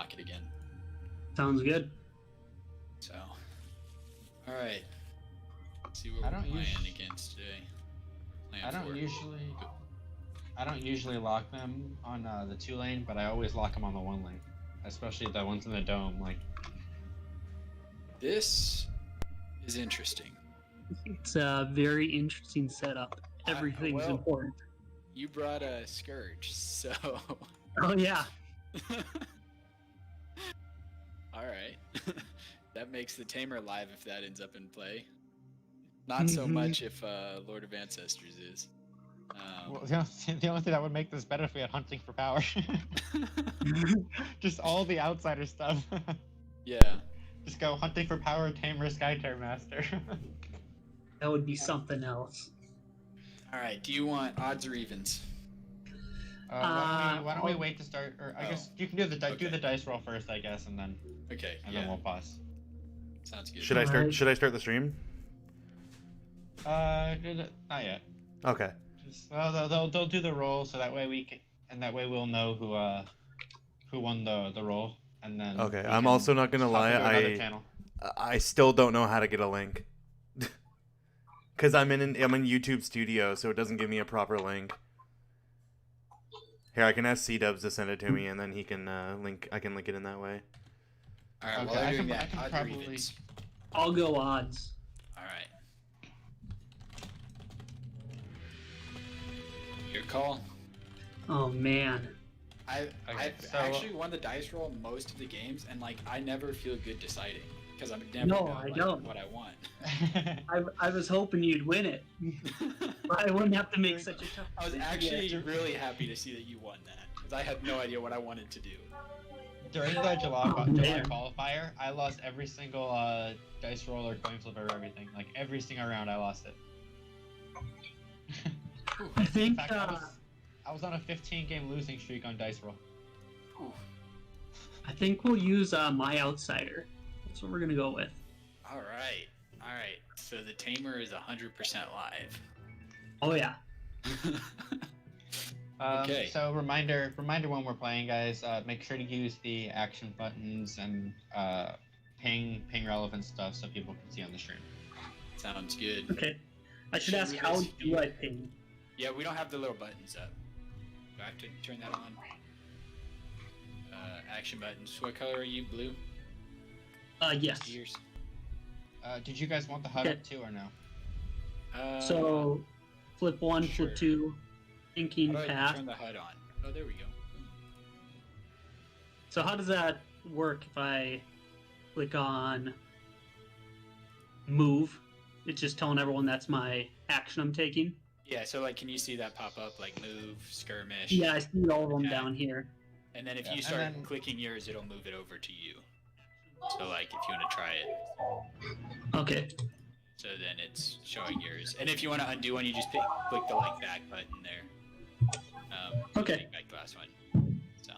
lock it again. Sounds good. So, all right. Let's see what we're playing against today. I don't usually lock them on the 2-lane, but I always lock them on the 1-lane, especially the ones in the dome. Like, this is interesting. It's a very interesting setup. Everything's important. You brought a Scourge, so. Oh yeah. All right. That makes the Tamer live if that ends up in play. Not so much if Lord of Ancestors is. well, the only thing that would make this better if we had Hunting for Power. Just all the outsider stuff. Yeah. Just go Hunting for Power, Tamer, Skytear Master. That would be something else. All right. Do you want odds or evens? Why don't we wait to start? Or I guess you can do the dice roll first, I guess, and then then we'll pause. Sounds good. Should I start? Should I start the stream? Not yet. Okay. They'll do the roll, so that way we'll know who won the roll, and then. Okay. I'm also not gonna lie. I still don't know how to get a link. Cause I'm in YouTube Studio, so it doesn't give me a proper link. Here, I can ask C-Dubs to send it to me, and then he can I can link it in that way. All right. Okay, Well, I can probably. I'll go odds. All right. Your call. Oh man. I've actually won the dice roll most of the games, and like I never feel good deciding because I'm never know what I want. I was hoping you'd win it. I wouldn't have to make such a tough. I was actually really happy to see that you won that because I had no idea what I wanted to do. During the July qualifier, I lost every single dice roll or coin flip or everything. Like every single round, I lost it. I think. In fact, I was on a 15-game losing streak on dice roll. I think we'll use my outsider. That's what we're gonna go with. All right. So the Tamer is 100% live. Oh yeah. Okay. So reminder when we're playing, guys. Make sure to use the action buttons and ping relevant stuff so people can see on the stream. Sounds good. Okay. I should ask, how do I ping? Yeah, we don't have the little buttons up. Do I have to turn that on? Action buttons. What color are you? Blue? Yes. Ears? Did you guys want the HUD up too or no? So, flip 1, sure. flip 2, thinking How do I path. turn the HUD on? Oh, there we go. So how does that work if I click on move? It's just telling everyone that's my action I'm taking? Yeah, so like, can you see that pop up, like move, skirmish? Yeah, I see all of them down here. And then if you start clicking yours, it'll move it over to you. So like, if you want to try it. Okay. So then it's showing yours. And if you want to undo one, you just click the like back button there. Okay. Take back the last one. So.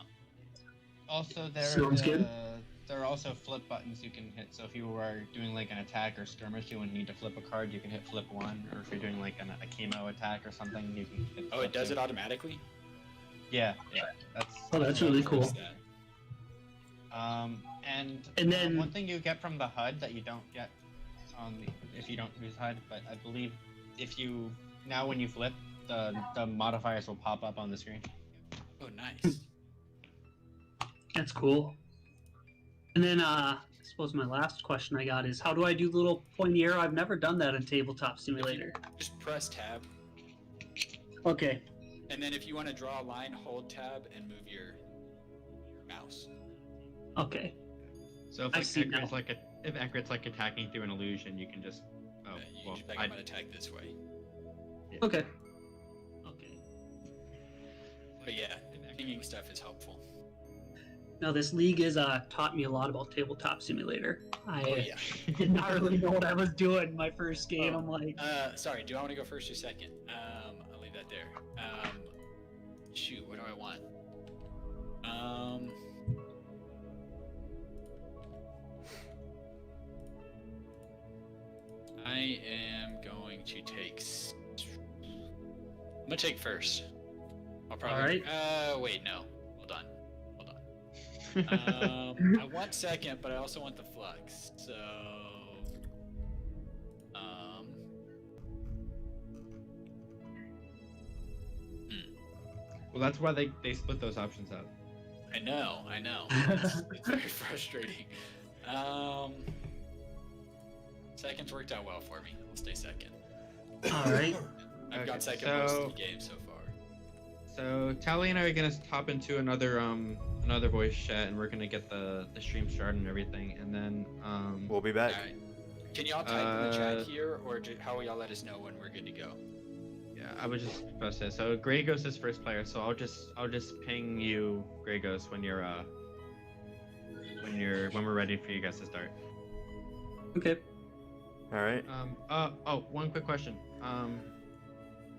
Also, there are also flip buttons you can hit. So if you were doing like an attack or skirmish, you wouldn't need to flip a card. You can hit flip 1. Or if you're doing like a chemo attack or something, you can hit. Oh, it does it automatically? Yeah. That's really cool. And then one thing you get from the HUD that you don't get if you don't use HUD, but I believe when you flip, the modifiers will pop up on the screen. Oh, nice. That's cool. And then I suppose my last question I got is, how do I do the little pointy arrow? I've never done that in Tabletop Simulator. Just press tab. Okay. And then if you want to draw a line, hold tab and move your mouse. Okay. So if Ekrit's like attacking through an illusion, you can just I'm gonna attack this way. Yeah. Okay. But yeah, pinging stuff is helpful. Now this league has taught me a lot about Tabletop Simulator. I yeah. did not really know what I was doing my first game. I'm like, sorry, do I want to go first or second? I'll leave that there. Shoot, what do I want? I am going to take. I'm gonna take first. I'll probably. All right. Wait, no. Hold on. I want second, but I also want the flux. So, Well, that's why they split those options up. I know. It's very frustrating. Second's worked out well for me. I'll stay second. All right. I've got Okay, second most of the game so far. So Tally and I are gonna hop into another voice chat, and we're gonna get the stream started and everything, and then We'll be back. All right. Can y'all type in the chat here, or how will y'all let us know when we're good to go? yeah, I was just about to say. So GrayGhost is first player, so I'll just ping you, GrayGhost, when we're ready for you guys to start. Okay. All right. One quick question.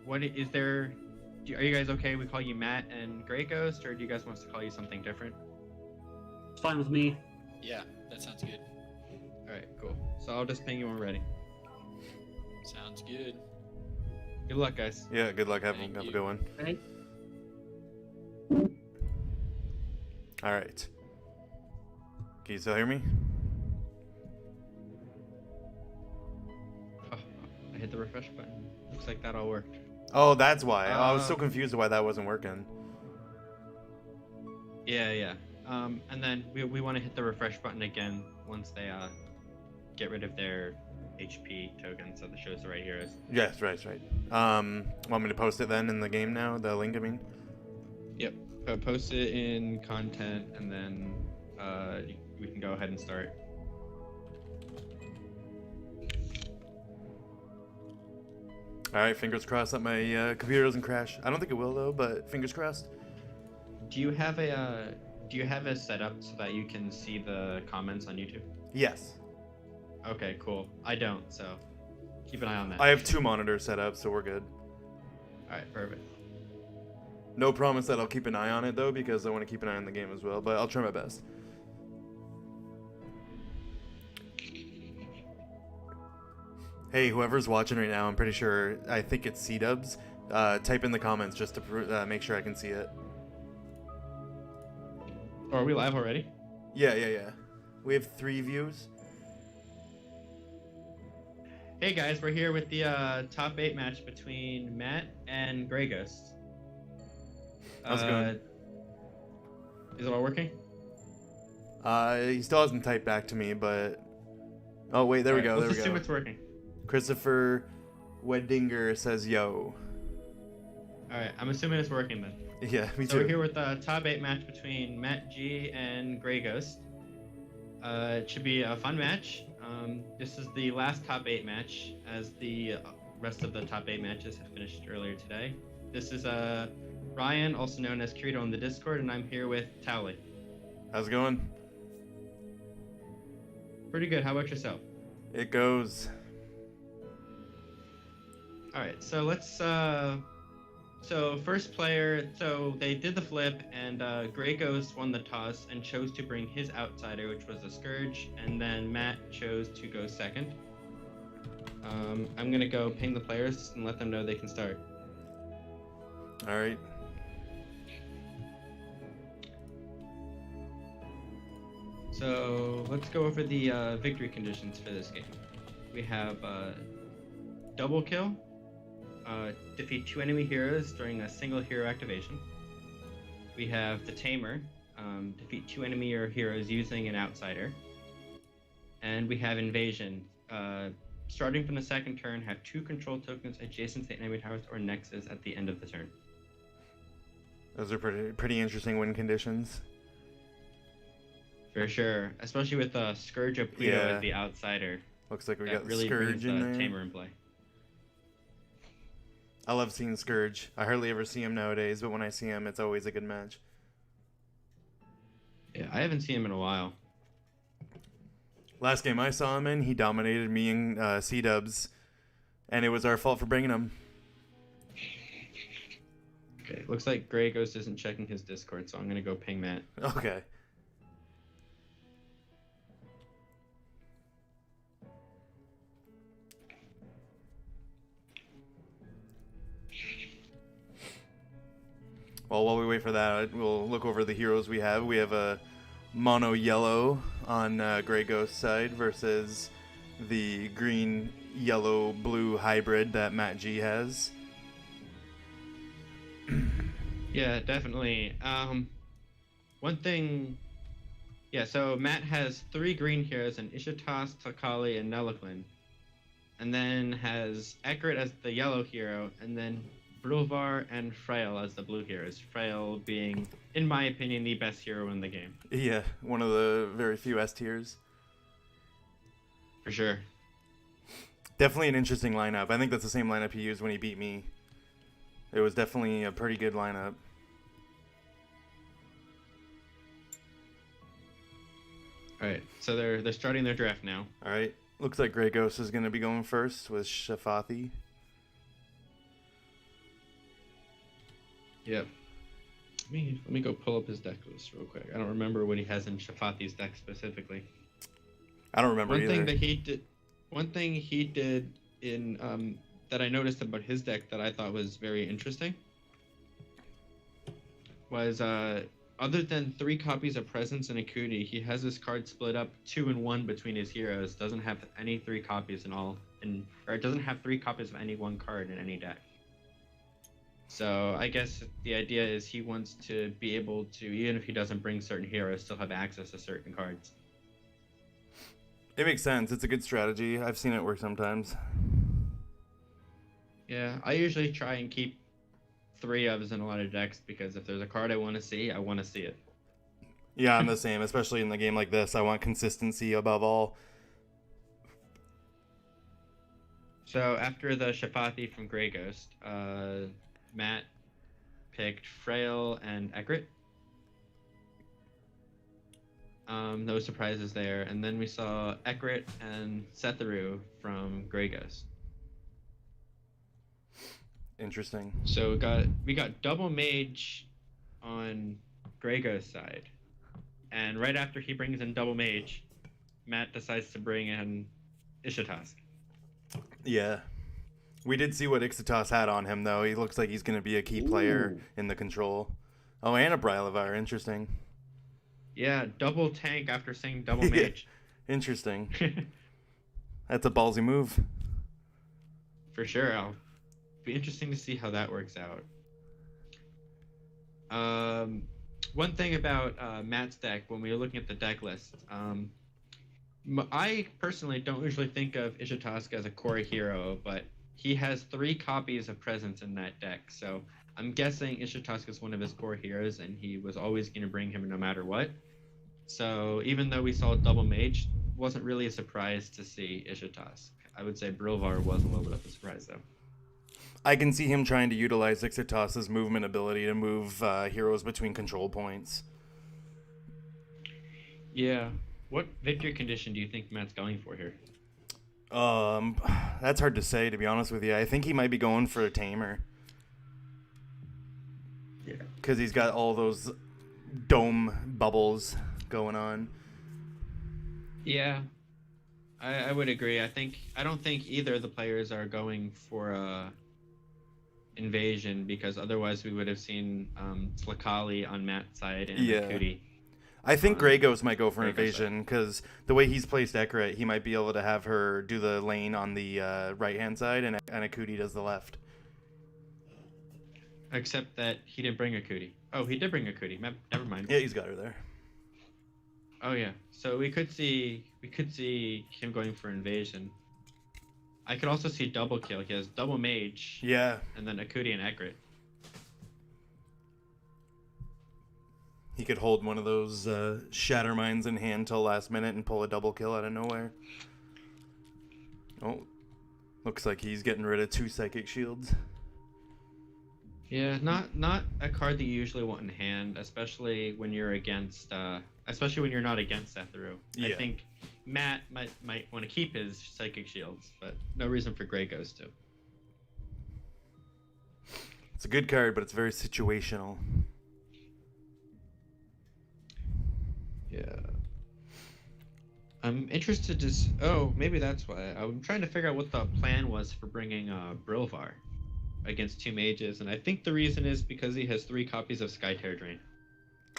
What is there? Are you guys okay? We call you Matt and GrayGhost, or do you guys want us to call you something different? It's fine with me. Yeah, that sounds good. All right, cool. So I'll just ping you when we're ready. Sounds good. Good luck, guys. Yeah. Good luck. Have Thank a you. good one. Right. All right. Can you still hear me? Oh, I hit the refresh button. Looks like that all worked. Oh, that's why. I was so confused why that wasn't working. Yeah. And then we want to hit the refresh button again once they get rid of their HP token, so the shows the right heroes. Yes, right. Want me to post it then in the game now? The link, I mean? Yep. Post it in content, and then we can go ahead and start. All right, fingers crossed that my computer doesn't crash. I don't think it will though, but fingers crossed. Do you have a setup so that you can see the comments on YouTube? Yes. Okay, cool. I don't, so keep an eye on that. I have 2 monitors set up, so we're good. All right, perfect. No promise that I'll keep an eye on it though, because I want to keep an eye on the game as well, but I'll try my best. Hey, whoever's watching right now, I'm pretty sure, I think it's C-dubs. Type in the comments just to make sure I can see it. Oh, are we live already? Yeah. We have 3 views. Hey guys, we're here with the top 8 match between Matt and GrayGhost. How's it going? Is it all working? He still hasn't typed back to me, but... Oh, wait, there we go, Let's assume it's working. Christopher Weddinger says yo. Alright, I'm assuming it's working then. Yeah, me So too. we're here with the top 8 match between MattG and GrayGhost. It should be a fun match. This is the last top 8 match, as the rest of the top 8 matches have finished earlier today. This is Ryan, also known as Kirito on the Discord, and I'm here with Towley. How's it going? Pretty good. How about yourself? It goes. Alright, so let's so first player, so they did the flip, and GrayGhost won the toss and chose to bring his outsider, which was the Scourge, and then Matt chose to go second. I'm gonna go ping the players and let them know they can start. All right. So let's go over the victory conditions for this game. We have double kill, defeat 2 enemy heroes during a single hero activation. We have the Tamer, defeat 2 enemy heroes using an outsider. And we have invasion. Starting from the second turn, have 2 control tokens adjacent to enemy towers or nexus at the end of the turn. Those are pretty interesting win conditions. For sure, especially with Scourge of Pluto Yeah. as the outsider. Looks like we That got really Scourge brings in there. Tamer in play. I love seeing Scourge. I hardly ever see him nowadays, but when I see him, it's always a good match. Yeah, I haven't seen him in a while. Last game I saw him in, he dominated me in C-dubs, and it was our fault for bringing him. Okay, looks like GrayGhost isn't checking his Discord, so I'm gonna go ping Matt. Okay. Well, while we wait for that, we'll look over the heroes we have. We have a mono yellow on GrayGhost side versus the green yellow blue hybrid that MattG has. Yeah, definitely. One thing. Yeah, so Matt has 3 green heroes in Ishitas, Takali, and Nelliquin. And then has Ekrit as the yellow hero, and then Brilvar and Frail as the blue heroes. Frail being, in my opinion, the best hero in the game. Yeah, one of the very few S tiers. For sure. Definitely an interesting lineup. I think that's the same lineup he used when he beat me. It was definitely a pretty good lineup. Alright, so they're starting their draft now. Alright, looks like GrayGhost is going to be going first with Shafathi. Yep. Let me go pull up his deck list real quick. I don't remember what he has in Shafathi's deck specifically. I don't remember either. One thing he did in that I noticed about his deck that I thought was very interesting was other than 3 copies of Presence and Akuti, he has his card split up 2 and 1 between his heroes. Doesn't have any 3 copies in all, or it doesn't have 3 copies of any one card in any deck. So I guess the idea is he wants to be able to, even if he doesn't bring certain heroes, still have access to certain cards. It makes sense. It's a good strategy. I've seen it work sometimes. Yeah, I usually try and keep 3 ofs in a lot of decks because if there's a card I want to see it. Yeah, I'm the same, especially in a game like this. I want consistency above all. So after the Shafathi from GrayGhost, Matt picked Frail and Ekrit. No surprises there. And then we saw Ekrit and Setharu from GrayGhost. Interesting. So we got double mage on GrayGhost side. And right after he brings in double mage, Matt decides to bring in Ishitask. Yeah. We did see what Ixatos had on him, though. He looks like he's going to be a key player in the control. Oh, and a Brylevar. Interesting. Yeah, double tank after saying double mage. Interesting. That's a ballsy move. For sure. It'll be interesting to see how that works out. One thing about Matt's deck, when we were looking at the deck list, I personally don't usually think of Ishitask as a core hero, but he has 3 copies of Presence in that deck, so I'm guessing Ishitask is one of his core heroes, and he was always going to bring him no matter what. So even though we saw double mage, wasn't really a surprise to see Ishitask. I would say Brilvar was a little bit of a surprise, though. I can see him trying to utilize Ixatos' movement ability to move heroes between control points. Yeah. What victory condition do you think Matt's going for here? That's hard to say, to be honest with you. I think he might be going for a Tamer. Yeah. Because he's got all those dome bubbles going on. Yeah. I would agree. I don't think either of the players are going for invasion, because otherwise we would have seen Tlakali on Matt's side and Akuti. I think GrayGhost might go for invasion, because the way he's placed Ekrit, he might be able to have her do the lane on the right-hand side, and Akuti does the left. Except that he didn't bring Akuti. Oh, he did bring Akuti. Never mind. Yeah, he's got her there. Oh yeah. So we could see him going for invasion. I could also see double kill. He has double mage. Yeah. And then Akuti and Ekrit. He could hold one of those Shatter Mines in hand till last minute and pull a double kill out of nowhere. Oh, looks like he's getting rid of 2 Psychic Shields. Yeah, not a card that you usually want in hand, especially when you're against, especially when you're not against Setharu. Yeah. I think Matt might want to keep his Psychic Shields, but no reason for GrayGhost to. It's a good card, but it's very situational. Yeah. I'm interested to... Oh, maybe that's why. I'm trying to figure out what the plan was for bringing Brilvar against 2 mages, and I think the reason is because he has 3 copies of Skytear Drain.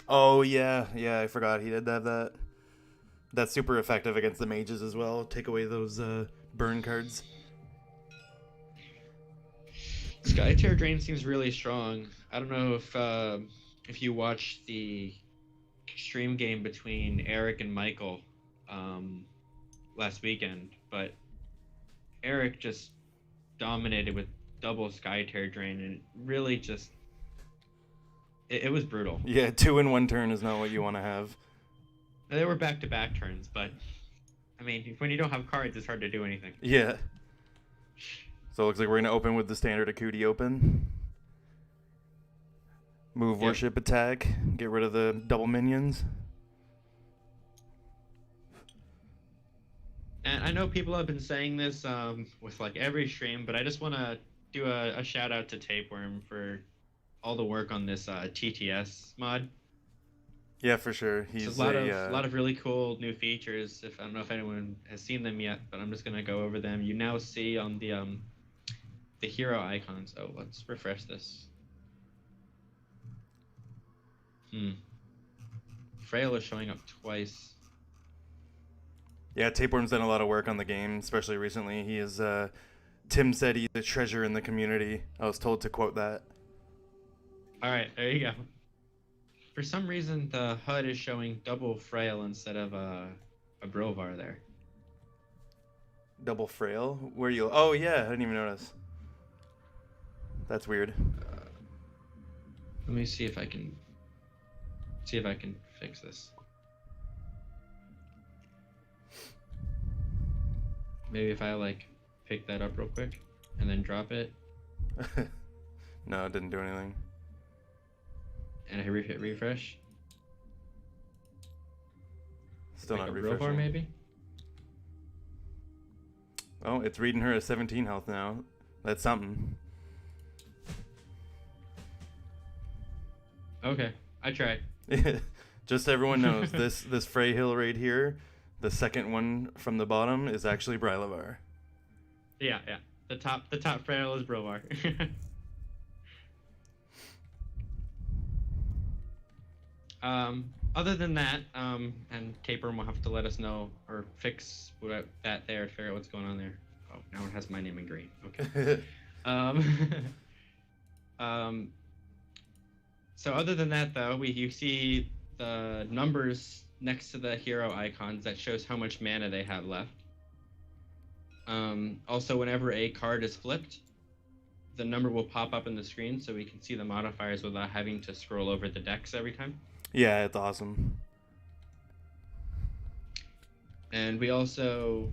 Oh yeah, yeah, I forgot he did have that. That's super effective against the mages as well. Take away those burn cards. Skytear Drain seems really strong. I don't know if you watched the stream game between Eric and Michael last weekend, but Eric just dominated with double Skytear Drain, and it really just it was brutal. Yeah, 2 in 1 turn is not what you want to have. They were back-to-back turns, but I mean, when you don't have cards, it's hard to do anything. Yeah. So it looks like we're going to open with the standard Akuti open. Move, Yep. worship, attack. Get rid of the double minions. And I know people have been saying this with like every stream, but I just want to do a shout out to Tapeworm for all the work on this TTS mod. Yeah, for sure. He's It's a lot of really cool new features. If I don't know if anyone has seen them yet, but I'm just gonna go over them. You now see on the hero icons. Oh, let's refresh this. Frail is showing up twice. Yeah, Tapeworm's done a lot of work on the game, especially recently. He is, Tim said he's a treasure in the community. I was told to quote that. All right, there you go. For some reason, the HUD is showing double Frail instead of a Brovar there. Double frail? Where you? Oh, yeah, I didn't even notice. That's weird. Let me see if I can fix this. Maybe if I like pick that up real quick and then drop it No, it didn't do anything. and I hit refresh. Still Like not a refreshing. Brovar maybe. Oh, it's reading her at 17 health now. That's something. Okay, I tried. Just so everyone knows, this Frey Hill right here, the second one from the bottom, is actually Brylavar. Yeah. The top Frail is Brovar. Other than that, and Tapeworm will have to let us know or fix that there, figure out what's going on there. Oh, now it has my name in green. Okay. So other than that, though, you see the numbers next to the hero icons that shows how much mana they have left. Also, whenever a card is flipped, the number will pop up in the screen so we can see the modifiers without having to scroll over the decks every time. Yeah, it's awesome. And we also,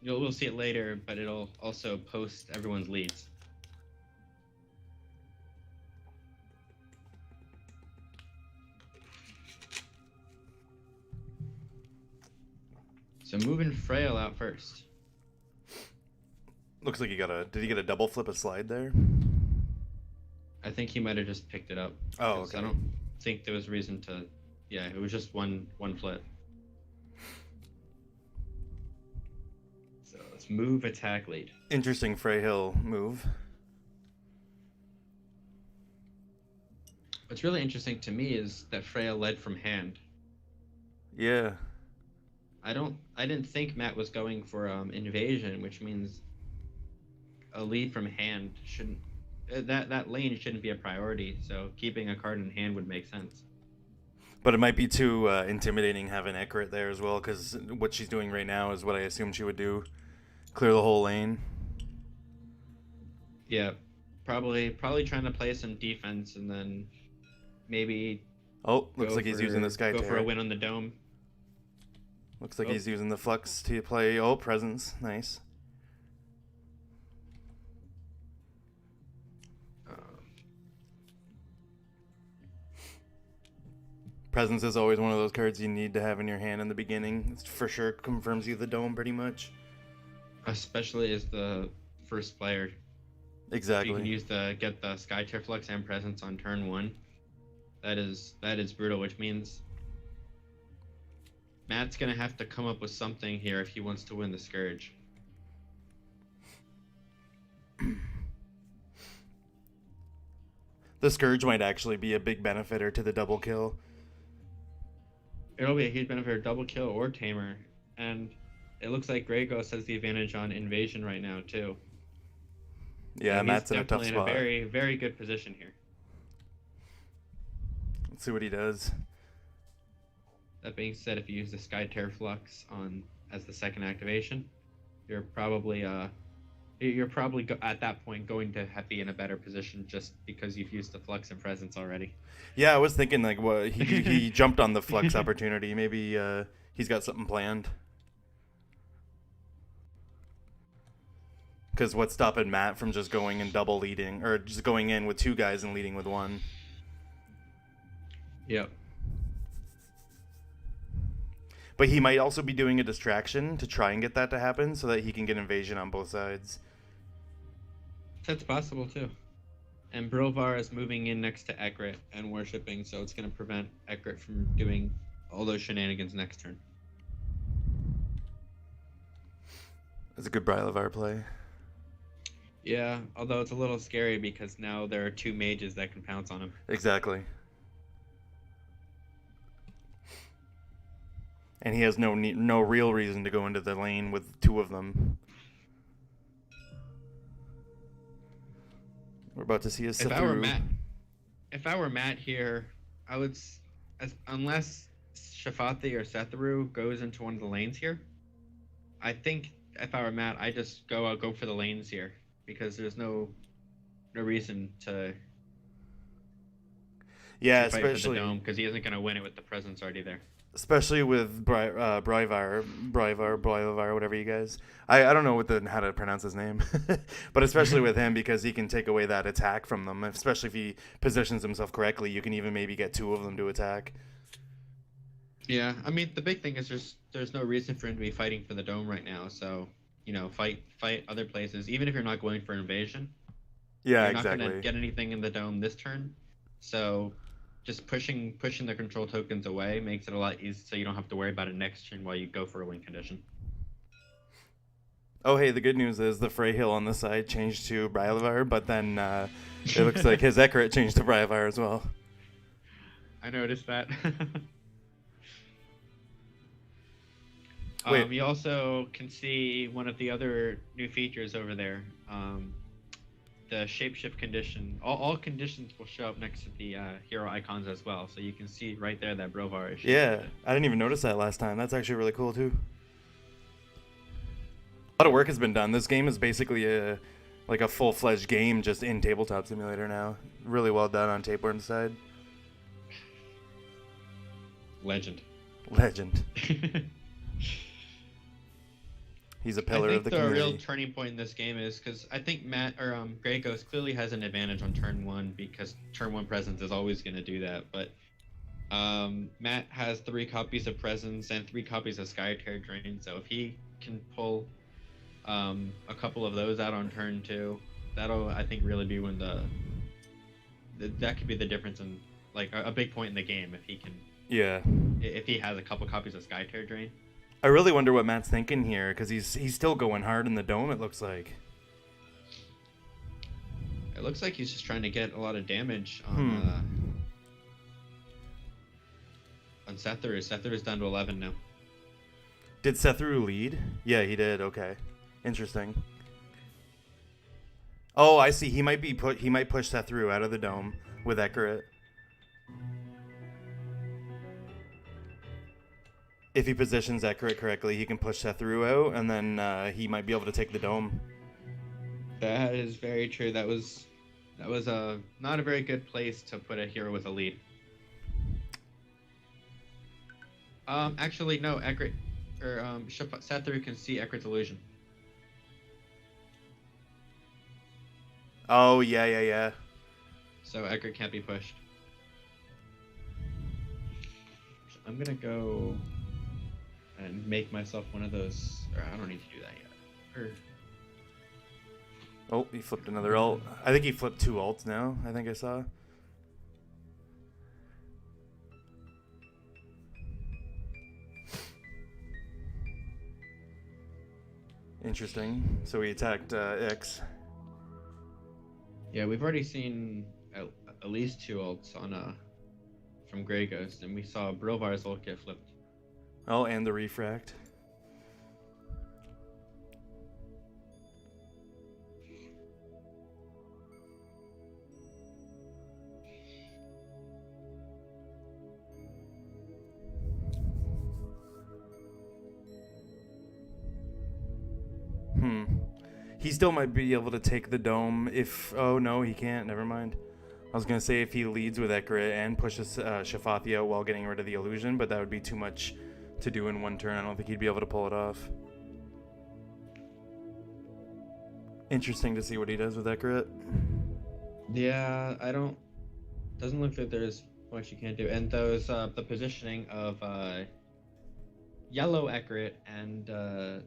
we'll see it later, but it'll also post everyone's leads. So moving Frail out first. Looks like did he get a double flip a slide there? I think he might have just picked it up. Oh, 'cause okay. I don't think there was reason to. Yeah, it was just one flip. So let's move attack lead. Interesting Frey Hill move. What's really interesting to me is that Freya led from hand. Yeah. I didn't think Matt was going for invasion, which means a lead from hand shouldn't. That lane shouldn't be a priority. So keeping a card in hand would make sense. But it might be too intimidating having Ekrit there as well, because what she's doing right now is what I assume she would do. Clear the whole lane. Yeah, probably trying to play some defense and then maybe. Oh, looks like he's using the Skytear. Go for a win on the dome. Looks like Oh. he's using the Flux to play. Oh, Presence. Nice. Presence is always one of those cards you need to have in your hand in the beginning. It for sure confirms you the dome pretty much. Especially as the first player. Exactly. You can get the Skytear Flux and Presence on turn 1. That is brutal, which means Matt's gonna have to come up with something here if he wants to win the Scourge. The Scourge might actually be a big benefiter to the double kill. he's been for double kill or tamer, and it looks like GrayGhost has the advantage on invasion right now too. Yeah, so Matt's in a tough definitely in spot. a very, very good position here. Let's see what he does. That being said, if you use the Skytear Flux on as the second activation, you're probably at that point going to be in a better position just because you've used the Flux and Presence already. Yeah, I was thinking like what he jumped on the Flux opportunity. Maybe he's got something planned. Because what's stopping Matt from just going and double leading, or just going in with 2 guys and leading with 1? Yep. But he might also be doing a distraction to try and get that to happen so that he can get invasion on both sides. That's possible too. And Brovar is moving in next to Ekrit and worshipping, so it's going to prevent Ekrit from doing all those shenanigans next turn. That's a good Brylevar play. Yeah, although it's a little scary because now there are 2 mages that can pounce on him. Exactly. And he has no real reason to go into the lane with 2 of them. We're about to see a If I were Matt here, I would, unless Shafathi or Setharu goes into one of the lanes here, I think if I were Matt, I just go for the lanes here because there's no reason to. Yeah, to fight for especially the dome because he isn't going to win it with the presence already there. Especially with Bryvar, whatever you guys. I don't know how to pronounce his name, but especially with him because he can take away that attack from them. Especially if he positions himself correctly, you can even maybe get 2 of them to attack. Yeah, I mean the big thing is there's no reason for him to be fighting for the dome right now. So fight other places, even if you're not going for invasion. Yeah, you're exactly. not going to get anything in the dome this turn, so. Just pushing the control tokens away makes it a lot easier, so you don't have to worry about it next turn while you go for a win condition. Oh, hey, the good news is the Freyhill on the side changed to Brylevar, but then it looks like his Ekrit changed to Brylevar as well. I noticed that. Wait. You also can see one of the other new features over there. The shapeshift condition. All conditions will show up next to the hero icons as well, so you can see right there that Brovar is. Yeah, I didn't even notice that last time. That's actually really cool too. A lot of work has been done. This game is basically a full-fledged game just in Tabletop Simulator now. Really well done on Tapeworm's side. Legend. He's a pillar of the community. I think the real turning point in this game is because I think Matt or GrayGhost clearly has an advantage on turn 1 because turn 1 presence is always going to do that. But Matt has 3 copies of presence and 3 copies of Skytear Drain. So if he can pull a couple of those out on turn 2, that'll I think really be when that could be the difference in like a big point in the game if he can. Yeah. If he has a couple copies of Skytear Drain. I really wonder what Matt's thinking here, because he's still going hard in the dome, it looks like. It looks like he's just trying to get a lot of damage on Setharu. Setharu's down to 11 now. Did Setharu lead? Yeah, he did. Okay. Interesting. Oh, I see. He might push Setharu out of the dome with Ekrit. If he positions Ekrit correctly, he can push Setharu out, and then he might be able to take the dome. That is very true. That was not a very good place to put a hero with a lead. Actually, no. Ekrit or Setharu can see Ekrit's illusion. Oh yeah. So Ekrit can't be pushed. I'm gonna go and make myself one of those. Or I don't need to do that yet. Or... Oh, he flipped another ult. I think he flipped 2 ults now. I think I saw. Interesting. So he attacked X. Yeah, we've already seen at least 2 ults on from GrayGhost, and we saw Brovar's ult get flipped. Oh, and the refract. He still might be able to take the dome if... Oh, no, he can't. Never mind. I was going to say if he leads with Ekrit and pushes Shafathi out while getting rid of the illusion, but that would be too much to do in one turn. I don't think he'd be able to pull it off. Interesting to see what he does with Ekrit. Yeah, I don't... Doesn't look like there's much you can't do. And those, the positioning of yellow Ekrit and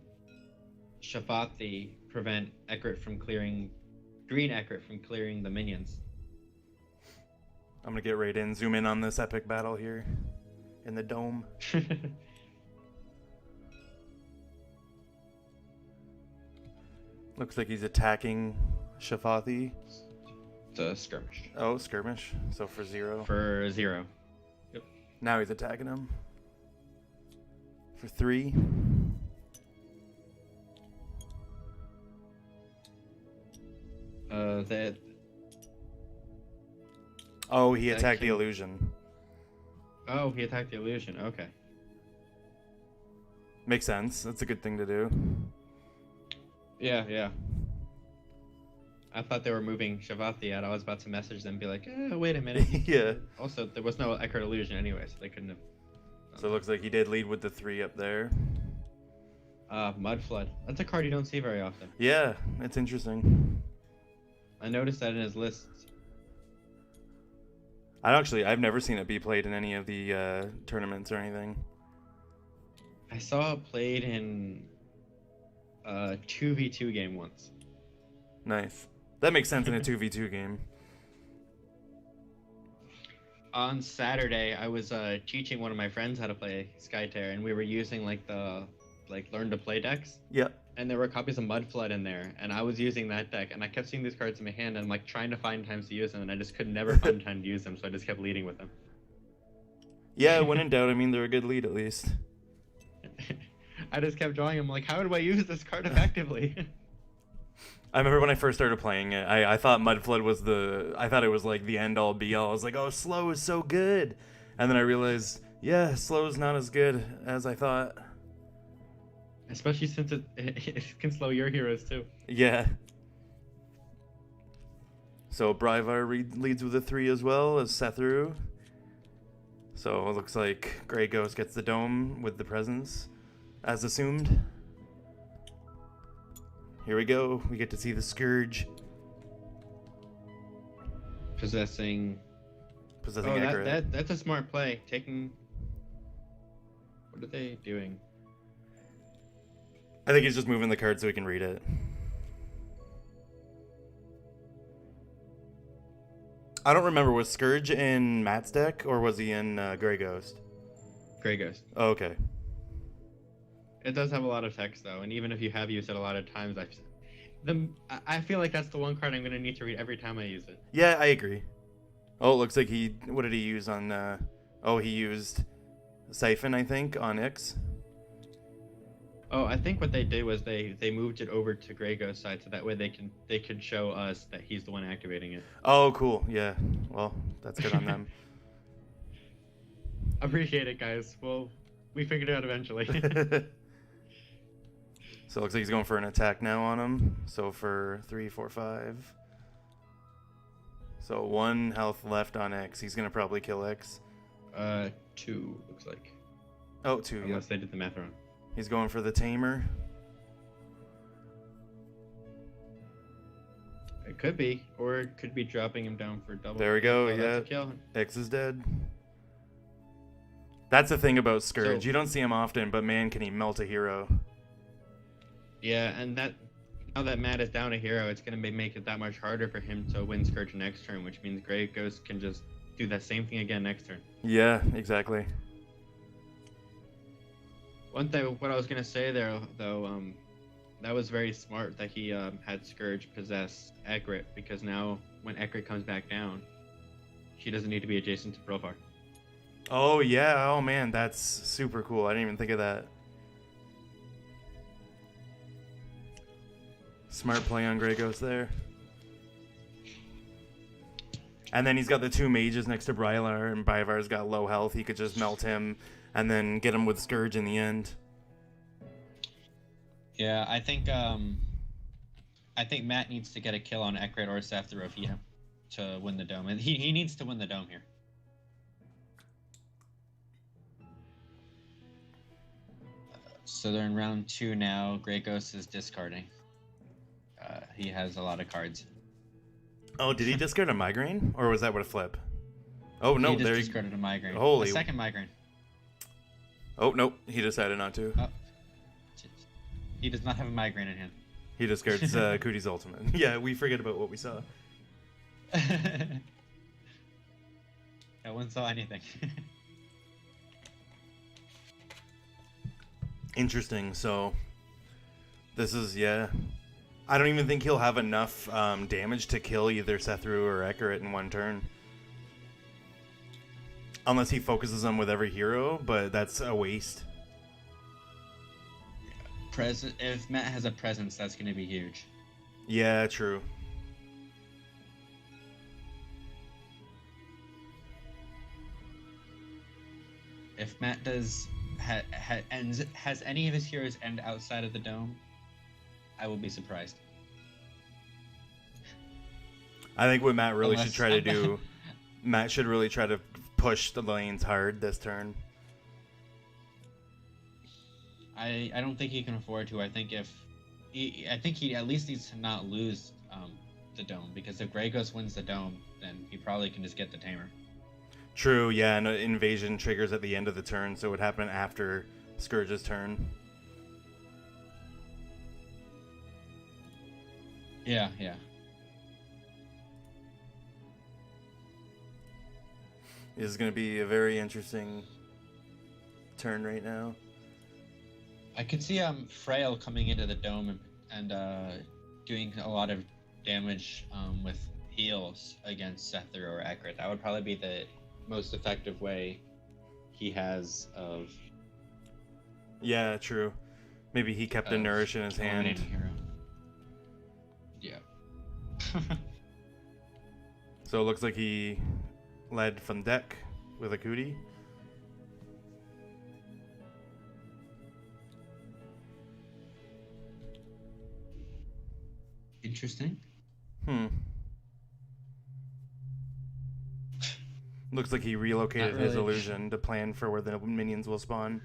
Shafathi prevent Ekrit from clearing... Green Ekrit from clearing the minions. I'm going to get right in, zoom in on this epic battle here in the dome. Looks like he's attacking Shafathi. It's a skirmish. Oh, skirmish. So for 0. For 0. Yep. Now he's attacking him. For 3. That... Oh, he attacked the illusion. Oh, he attacked the illusion. Okay. Makes sense. That's a good thing to do. Yeah, yeah. I thought they were moving Shafathi out. I was about to message them and be like, wait a minute. Yeah. Also, there was no Ekrit illusion anyway, so they couldn't have... So it looks like he did lead with the 3 up there. Mud Flood. That's a card you don't see very often. Yeah, it's interesting. I noticed that in his lists. I've never seen it be played in any of the tournaments or anything. I saw it played in a 2v2 game once. Nice. That makes sense in a 2v2 game. On Saturday, I was teaching one of my friends how to play Skytear, and we were using the learn to play decks. Yep. And there were copies of Mud Flood in there, and I was using that deck, and I kept seeing these cards in my hand, and I'm trying to find times to use them, and I just could never find time to use them, so I just kept leading with them. Yeah, when in doubt, I mean, they're a good lead at least. I just kept drawing them, like, how do I use this card effectively? I remember when I first started playing it, I thought Mud Flood was I thought it was like the end all be all. I was like, oh, slow is so good. And then I realized, yeah, slow is not as good as I thought. Especially since it can slow your heroes too. Yeah. So Bryvar leads with a 3 as well as Sethru. So it looks like GrayGhost gets the dome with the presence, as assumed. Here we go. We get to see the Scourge. Possessing Ekrit. that's a smart play. What are they doing? I think he's just moving the card so he can read it. I don't remember, was Scourge in Matt's deck or was he in GrayGhost? GrayGhost. Oh, okay. It does have a lot of text though, and even if you have used it a lot of times, I feel like that's the one card I'm going to need to read every time I use it. Yeah, I agree. Oh, it looks like what did he use on, he used Siphon, I think, on Ix. Oh, I think what they did was they moved it over to GrayGhost side so that way they could show us that he's the one activating it. Oh, cool. Yeah. Well, that's good on them. Appreciate it, guys. Well, we figured it out eventually. So it looks like he's going for an attack now on him. So for 3, 4, 5. So 1 health left on X. He's going to probably kill X. 2, looks like. Oh, 2, Unless they did the math wrong. He's going for the Tamer. It could be, or it could be dropping him down for double. There we go, Oh, yeah. that's a kill. X is dead. That's the thing about Scourge. So- You don't see him often, but man, can he melt a hero. Yeah, and now that Matt is down a hero, it's going to make it that much harder for him to win Scourge next turn, which means GrayGhost can just do that same thing again next turn. Yeah, exactly. One thing, what I was going to say there, though, that was very smart that he had Scourge possess Ekrit, because now when Ekrit comes back down, she doesn't need to be adjacent to Brovar. Oh, yeah. Oh, man. That's super cool. I didn't even think of that. Smart play on GrayGhost there. And then he's got the 2 mages next to Brylar, and Bryvar's got low health. He could just melt him and then get him with Scourge in the end. Yeah, I think Matt needs to get a kill on Ekrit or Sephiroth to win the dome. And he needs to win the dome here. So they're in round 2 now. GrayGhost is discarding. He has a lot of cards. Oh, did he discard a Migraine? Or was that what a flip? Oh, no. He just discarded a Migraine. Holy. A second Migraine. Oh, nope. He decided not to. Oh. He does not have a Migraine in hand. He discards Cootie's ultimate. Yeah, we forget about what we saw. No one saw anything. Interesting. So, this is, yeah. I don't even think he'll have enough damage to kill either Sethru or Ekrit in one turn. Unless he focuses them with every hero, but that's a waste. If Matt has a presence, that's going to be huge. Yeah, true. If Matt has any of his heroes end outside of the dome, I will be surprised. I think what Matt really should try to do, Matt should really try to push the lanes hard this turn. I don't think he can afford to. I think he at least needs to not lose the dome, because if GrayGhost wins the dome, then he probably can just get the tamer. True, yeah, and invasion triggers at the end of the turn, so it would happen after Scourge's turn. Yeah. This is going to be a very interesting turn right now. I could see Frail coming into the dome and doing a lot of damage with heals against Sethru or Ekrit. That would probably be the most effective way he has of... Yeah, true. Maybe he kept a Nourish in his hand. Hero. Yeah. So it looks like he led from deck with a Cootie. Interesting. Looks like he relocated Not his really. illusion to plan for where the minions will spawn.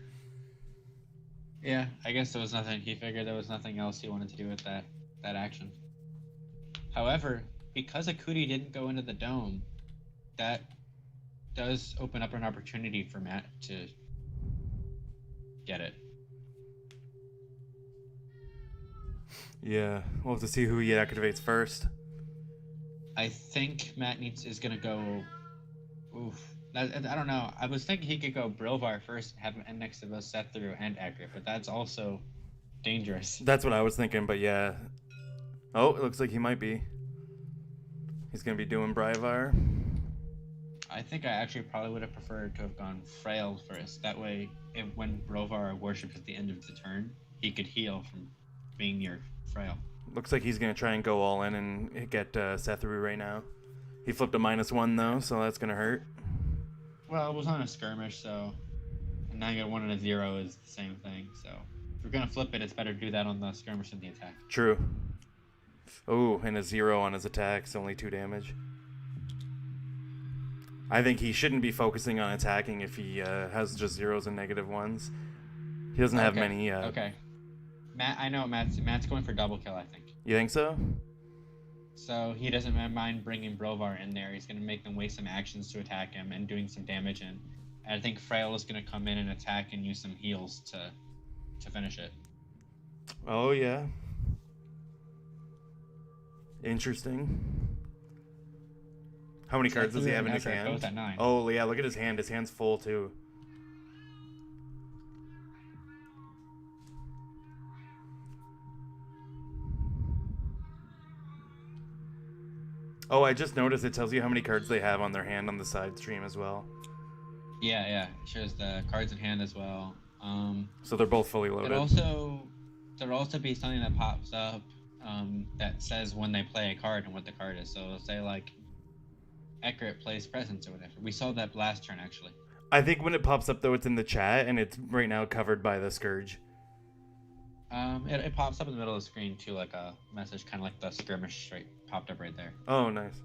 Yeah, I guess there was nothing. He figured there was nothing else he wanted to do with that action. However, because Akuti didn't go into the dome, that does open up an opportunity for Matt to get it. Yeah, we'll have to see who he activates first. I think Matt is gonna go. Oof. I don't know. I was thinking he could go Brilvar first and have him end next to both Sethru and Ekrit, but that's also dangerous. That's what I was thinking, but yeah. Oh, it looks like he might be. He's going to be doing Bryvar. I think I actually probably would have preferred to have gone Frail first. That way, when Brilvar worships at the end of the turn, he could heal from being near Frail. Looks like he's going to try and go all in and get Sethru right now. He flipped a -1 though, so that's going to hurt. Well, it was on a skirmish, so now you got 1 and a 0 is the same thing. So if you're gonna flip it, it's better to do that on the skirmish than the attack. True. Oh, and a 0 on his attacks, only 2 damage. I think he shouldn't be focusing on attacking if he has just 0s and -1s. He doesn't have many. Okay. I know Matt's going for double kill, I think. You think so? So he doesn't mind bringing Brilvar in there. He's going to make them waste some actions to attack him and doing some damage. And I think Frail is going to come in and attack and use some heals to finish it. Oh, yeah. Interesting. How many cards does he have in his hand? Both at 9. Oh, yeah, look at his hand. His hand's full, too. Oh, I just noticed it tells you how many cards they have on their hand on the side stream as well. Yeah. It shows the cards in hand as well. So they're both fully loaded. There'll also be something that pops up that says when they play a card and what the card is. So it'll say like Eckert plays presence or whatever. We saw that last turn actually. I think when it pops up though, it's in the chat and it's right now covered by the Scourge. It pops up in the middle of the screen too, like a message, kind of like the skirmish straight popped up right there. Oh, nice.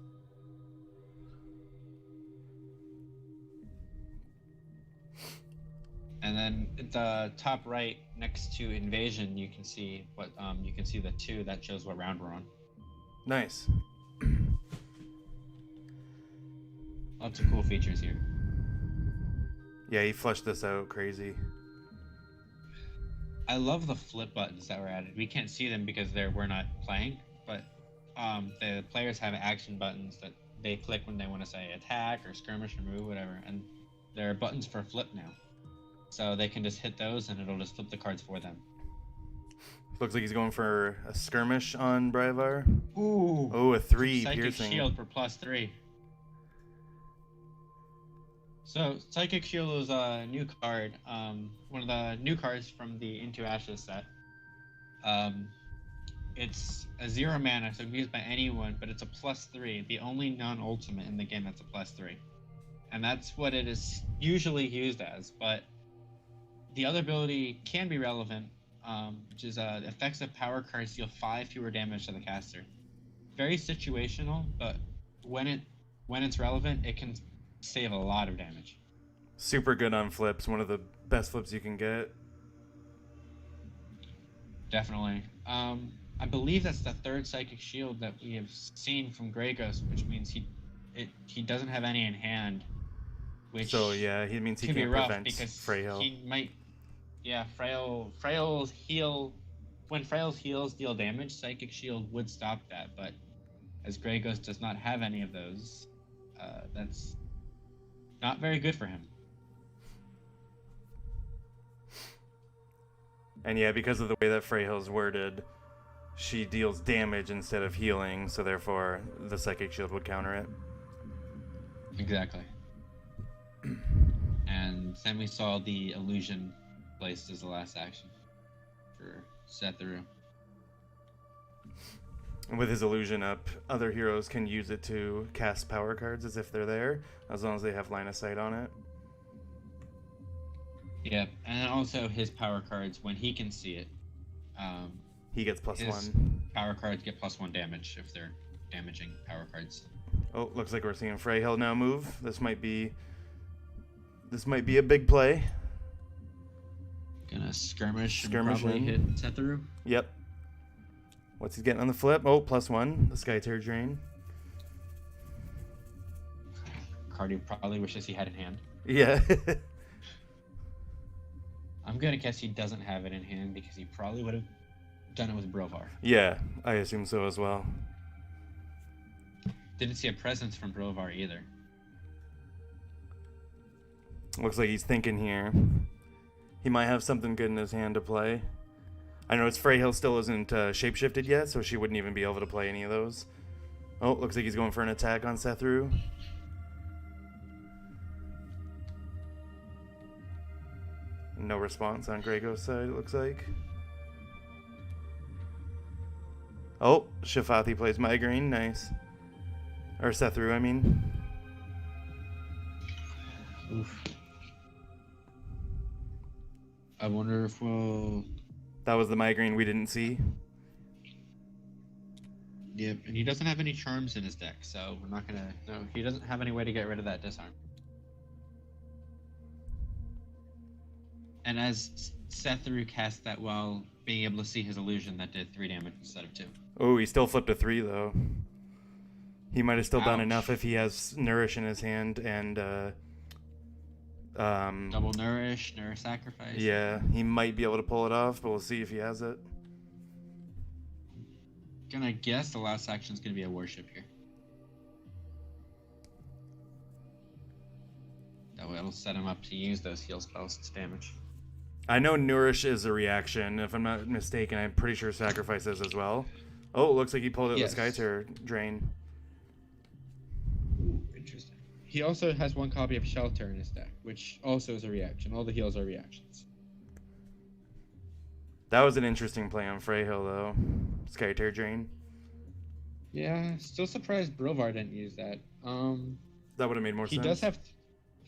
And then at the top right, next to invasion, you can see what you can see the 2 that shows what round we're on. Nice. Lots of cool features here. Yeah, he fleshed this out crazy. I love the flip buttons that were added. We can't see them because we're not playing, but the players have action buttons that they click when they want to say attack or skirmish or move, whatever, and there are buttons for flip now. So they can just hit those and it'll just flip the cards for them. Looks like he's going for a skirmish on Bryvar. Ooh. Oh, a 3 Psychic piercing. Shield for +3. So Psychic Shield is a new card, one of the new cards from the Into Ashes set. It's a 0 mana, so it can be used by anyone, but it's a +3, the only non-ultimate in the game that's a +3. And that's what it is usually used as, but the other ability can be relevant, which is effects of power cards deal 5 fewer damage to the caster. Very situational, but when it's relevant, it can save a lot of damage. Super good on flips. One of the best flips you can get. Definitely. I believe that's the 3rd Psychic Shield that we have seen from GrayGhost, which means he doesn't have any in hand. Which So yeah, he means he could be can't rough prevent because Freyhill. he might. Yeah, Frail's heal. When Frail's heals deal damage, Psychic Shield would stop that, but as GrayGhost does not have any of those, that's not very good for him. And yeah, because of the way that Freyhill's worded, she deals damage instead of healing, so therefore the Psychic Shield would counter it. Exactly. And then we saw the illusion placed as the last action for Sethru. And with his illusion up, other heroes can use it to cast power cards as if they're there, as long as they have line of sight on it. Yep, and also his power cards, when he can see it, He gets his +1. power cards get +1 damage if they're damaging power cards. Oh, looks like we're seeing Freyhill now move. This might be a big play. Gonna skirmish and Skirmish probably in. hit Sethru. Yep. What's he getting on the flip? Oh, +1. The Skytear drain. Card he probably wishes he had in hand. Yeah. I'm gonna guess he doesn't have it in hand because he probably would have done it with Brovar. Yeah, I assume so as well. Didn't see a presence from Brovar either. Looks like he's thinking here. He might have something good in his hand to play. I know it's Freyhill still isn't shapeshifted yet, so she wouldn't even be able to play any of those. Oh, looks like he's going for an attack on Sethru. No response on GrayGhost's side, it looks like. Oh, Shafathi plays Migraine, nice. Or Sethru, I mean. Oof. I wonder if we'll... That was the Migraine we didn't see. Yep, and he doesn't have any charms in his deck, so we're not gonna... No, he doesn't have any way to get rid of that disarm. And as Sethru cast that while being able to see his illusion, that did 3 damage instead of 2. Oh, he still flipped a 3 though. He might have still done Ouch. enough if he has Nourish in his hand and Double Nourish Sacrifice. yeah, he might be able to pull it off, but we'll see if he has it. Gonna guess the last action's gonna be a worship here. That way it'll set him up to use those heal spells to damage. I know Nourish is a reaction. If I'm not mistaken, I'm pretty sure Sacrifice is as well. Oh, it looks like he pulled out Yes. the Skytear drain. Ooh, interesting. he also has one copy of Shelter in his deck, which also is a reaction. All the heals are reactions. That was an interesting play on Freyhill, though. Skytear Drain. Yeah, still surprised Brilvar didn't use that. That would have made more he sense.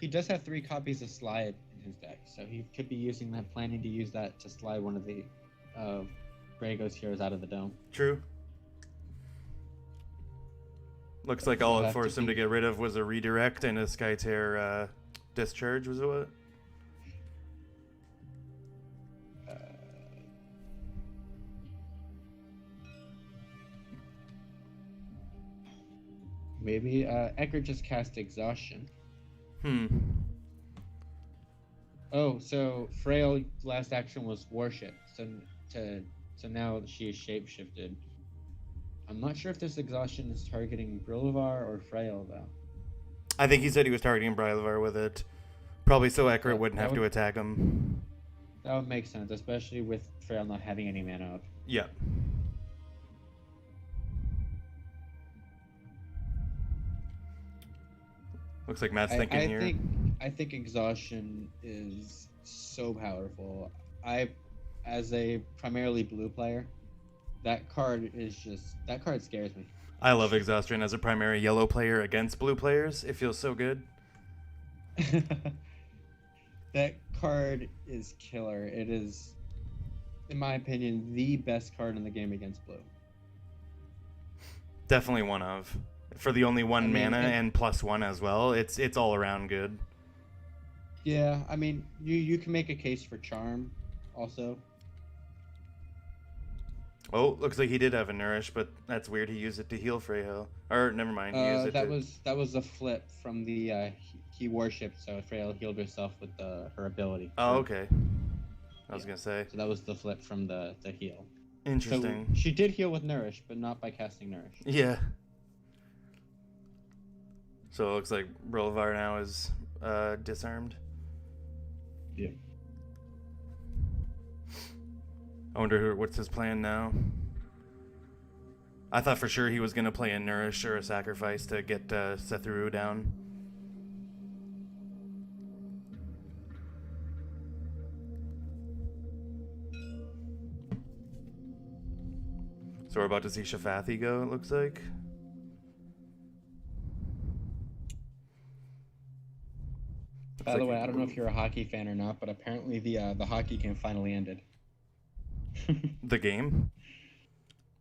He does have 3 copies of Slide in his deck, so he could be using that, planning to use that to slide one of the GrayGhost heroes out of the dome. True. Looks like all it forced him to get rid of was a redirect and a Skytear discharge, was it what? Maybe Eckert just cast Exhaustion. Oh, so Frail last action was Worship, so now she is shapeshifted. I'm not sure if this Exhaustion is targeting Brilvar or Frail though. I think he said he was targeting Brilvar with it. Probably so Eckert wouldn't have to attack him. That would make sense, especially with Frail not having any mana up. Yeah. Looks like Matt's thinking here. I think Exhaustion is so powerful. As a primarily blue player, that card scares me. I love Exhaustion as a primary yellow player against blue players. It feels so good. That card is killer. It is, in my opinion, the best card in the game against blue. Definitely one of. For the only one mana and +1 as well, it's all around good. Yeah, I mean, you can make a case for Charm, also. Oh, looks like he did have a Nourish, but that's weird. He used it to heal Freyhill. Or never mind. He used it that was a flip from the he worshipped, so Freyhill healed herself with her ability. Oh, okay. I was gonna say. So that was the flip from the heal. Interesting. So she did heal with Nourish, but not by casting Nourish. Yeah. So it looks like Brilvar now is disarmed. Yeah. I wonder what's his plan now. I thought for sure he was going to play a Nourish or a Sacrifice to get Sethuru down. So we're about to see Shafathi go, it looks like. By the way, I don't know if you're a hockey fan or not, but apparently the hockey game finally ended. The game?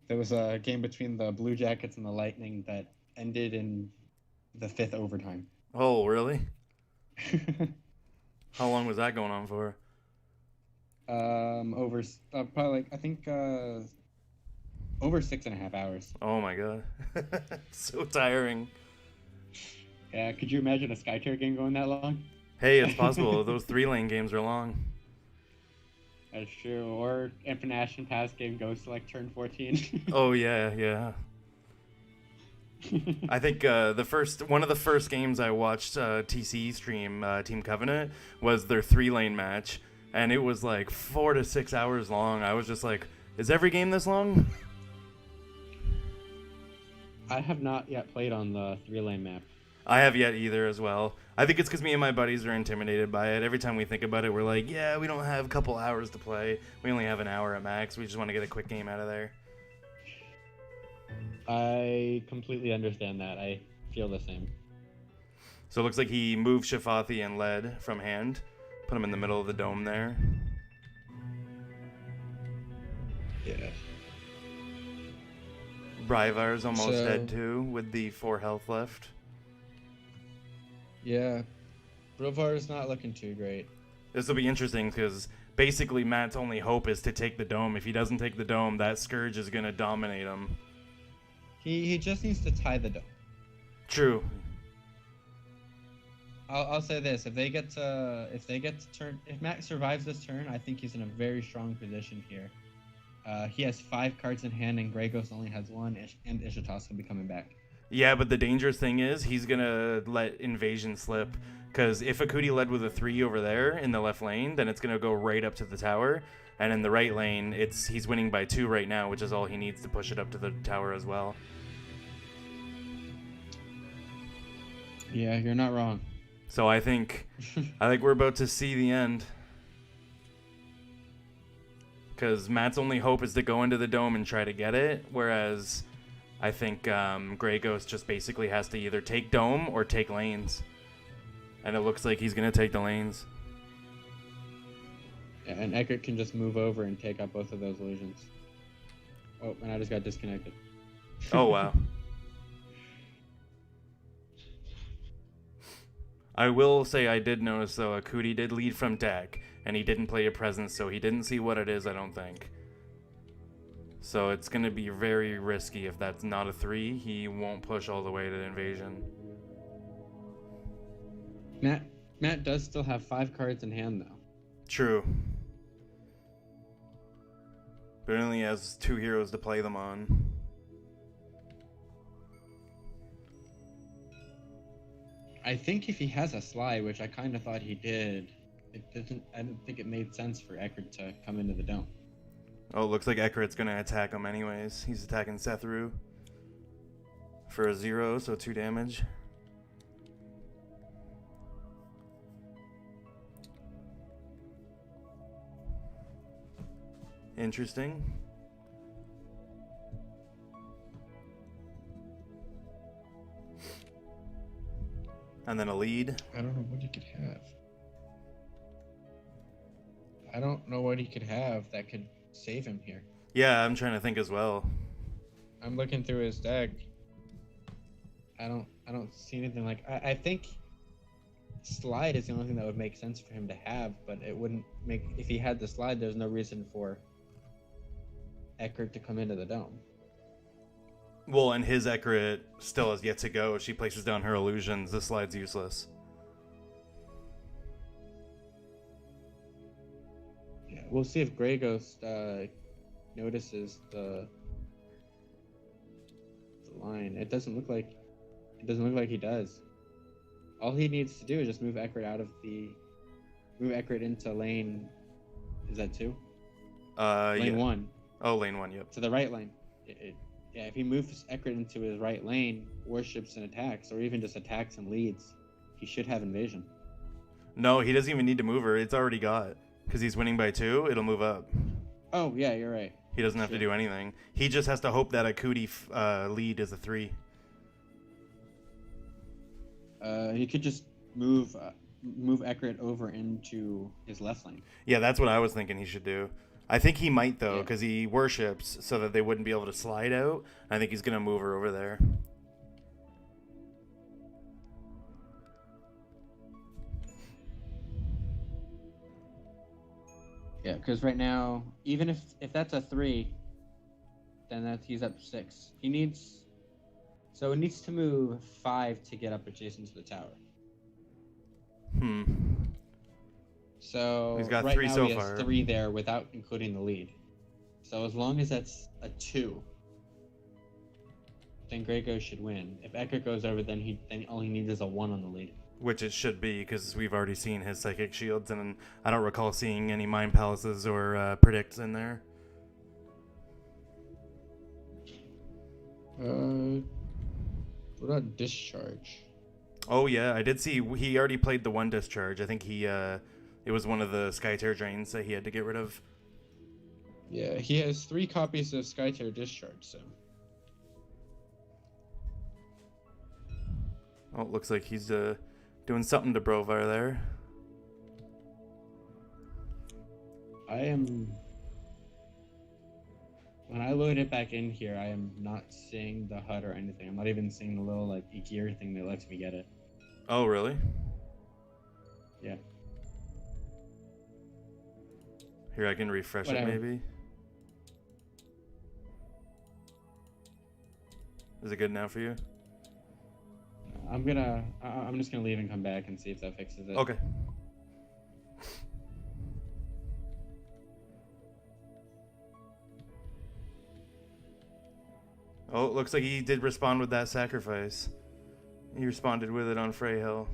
There was a game between the Blue Jackets and the Lightning that ended in the 5th overtime. Oh, really? How long was that going on for? Over probably I think over 6.5 hours. Oh my god. So tiring. Yeah, could you imagine a Skytear game going that long? Hey, it's possible. Those 3-lane games are long. That's true. Or Infinite Ashen Pass game goes to like turn 14. Oh yeah. I think one of the first games I watched TC stream Team Covenant was their 3-lane match, and it was like 4 to 6 hours long. I was just like, is every game this long? I have not yet played on the 3-lane map. I have yet either as well. I think it's because me and my buddies are intimidated by it. Every time we think about it, we're like, yeah, we don't have a couple hours to play. We only have an hour at max. We just want to get a quick game out of there. I completely understand that. I feel the same. So it looks like he moved Shafathi and Led from hand. Put him in the middle of the dome there. Yeah. Bryvar's almost dead too, with the 4 health left. Yeah. Brilvar's not looking too great. This will be interesting because basically Matt's only hope is to take the dome. If he doesn't take the dome, that Scourge is going to dominate him. He just needs to tie the dome. True. I'll say this: if Matt survives this turn, I think he's in a very strong position here. He has 5 cards in hand, and GrayGhost only has 1, and Ishitas will be coming back. Yeah, but the dangerous thing is he's going to let Invasion slip, because if Akuti led with a 3 over there in the left lane, then it's going to go right up to the tower, and in the right lane, he's winning by 2 right now, which is all he needs to push it up to the tower as well. Yeah, you're not wrong. So I think we're about to see the end. Because Matt's only hope is to go into the dome and try to get it, whereas I think GrayGhost just basically has to either take dome or take lanes. And it looks like he's going to take the lanes. Yeah, and Eckert can just move over and take out both of those illusions. Oh, and I just got disconnected. Oh, wow. I will say I did notice, though, Akudi did lead from deck, and he didn't play a presence, so he didn't see what it is, I don't think. So it's going to be very risky. If that's not a 3, he won't push all the way to the invasion. Matt does still have 5 cards in hand, though. True. But only has 2 heroes to play them on. I think if he has a slide, which I kind of thought he did, I didn't think it made sense for Eckert to come into the dome. Oh, it looks like Eckert's going to attack him anyways. He's attacking Sethru for a 0, so 2 damage. Interesting. And then a lead. I don't know what he could have. I don't know what he could have that could save him here. Yeah, I'm trying to think as well. I'm looking through his deck. I don't see anything like. I think slide is the only thing that would make sense for him to have, but it wouldn't make. If he had the slide, there's no reason for Eckert to come into the dome. Well, and his Eckert still has yet to go. She places down her illusions. This slide's useless. Yeah, we'll see if GrayGhost notices the line. It doesn't look like he does. All he needs to do is just move Eckert into lane. Is that 2? Lane 1. Oh, lane 1. Yep. To the right lane. Yeah, if he moves Eckert into his right lane, worships and attacks, or even just attacks and leads, he should have invasion. No, he doesn't even need to move her. It's already got. Because he's winning by 2, it'll move up. Oh, yeah, you're right. He doesn't have to do anything. He just has to hope that a Akudi lead is a 3. He could just move Eckert over into his left lane. Yeah, that's what I was thinking he should do. I think he might, though, because he worships so that they wouldn't be able to slide out. I think he's going to move her over there. Yeah, because right now, even if that's a 3, then he's up 6. He needs to move 5 to get up adjacent to the tower. So he's got right 3 now so he has far. 3 there without including the lead. So as long as that's a 2, then GrayGhost should win. If Eckert goes over, then all he needs is a 1 on the lead. Which it should be, because we've already seen his psychic shields, and I don't recall seeing any mind palaces or predicts in there. What about discharge? Oh yeah, I did see he already played the 1 discharge. I think it was one of the Skytear drains that he had to get rid of. Yeah, he has 3 copies of Skytear discharge, so. Oh, it looks like he's doing something to Brovar there. When I load it back in here, I am not seeing the HUD or anything. I'm not even seeing the little gear thing that lets me get it. Oh, really? Yeah. Here, I can refresh Whatever. it maybe. Is it good now for you? I'm just gonna leave and come back and see if that fixes it. Okay. Oh, it looks like he did respond with that sacrifice. He responded with it on Freyhill.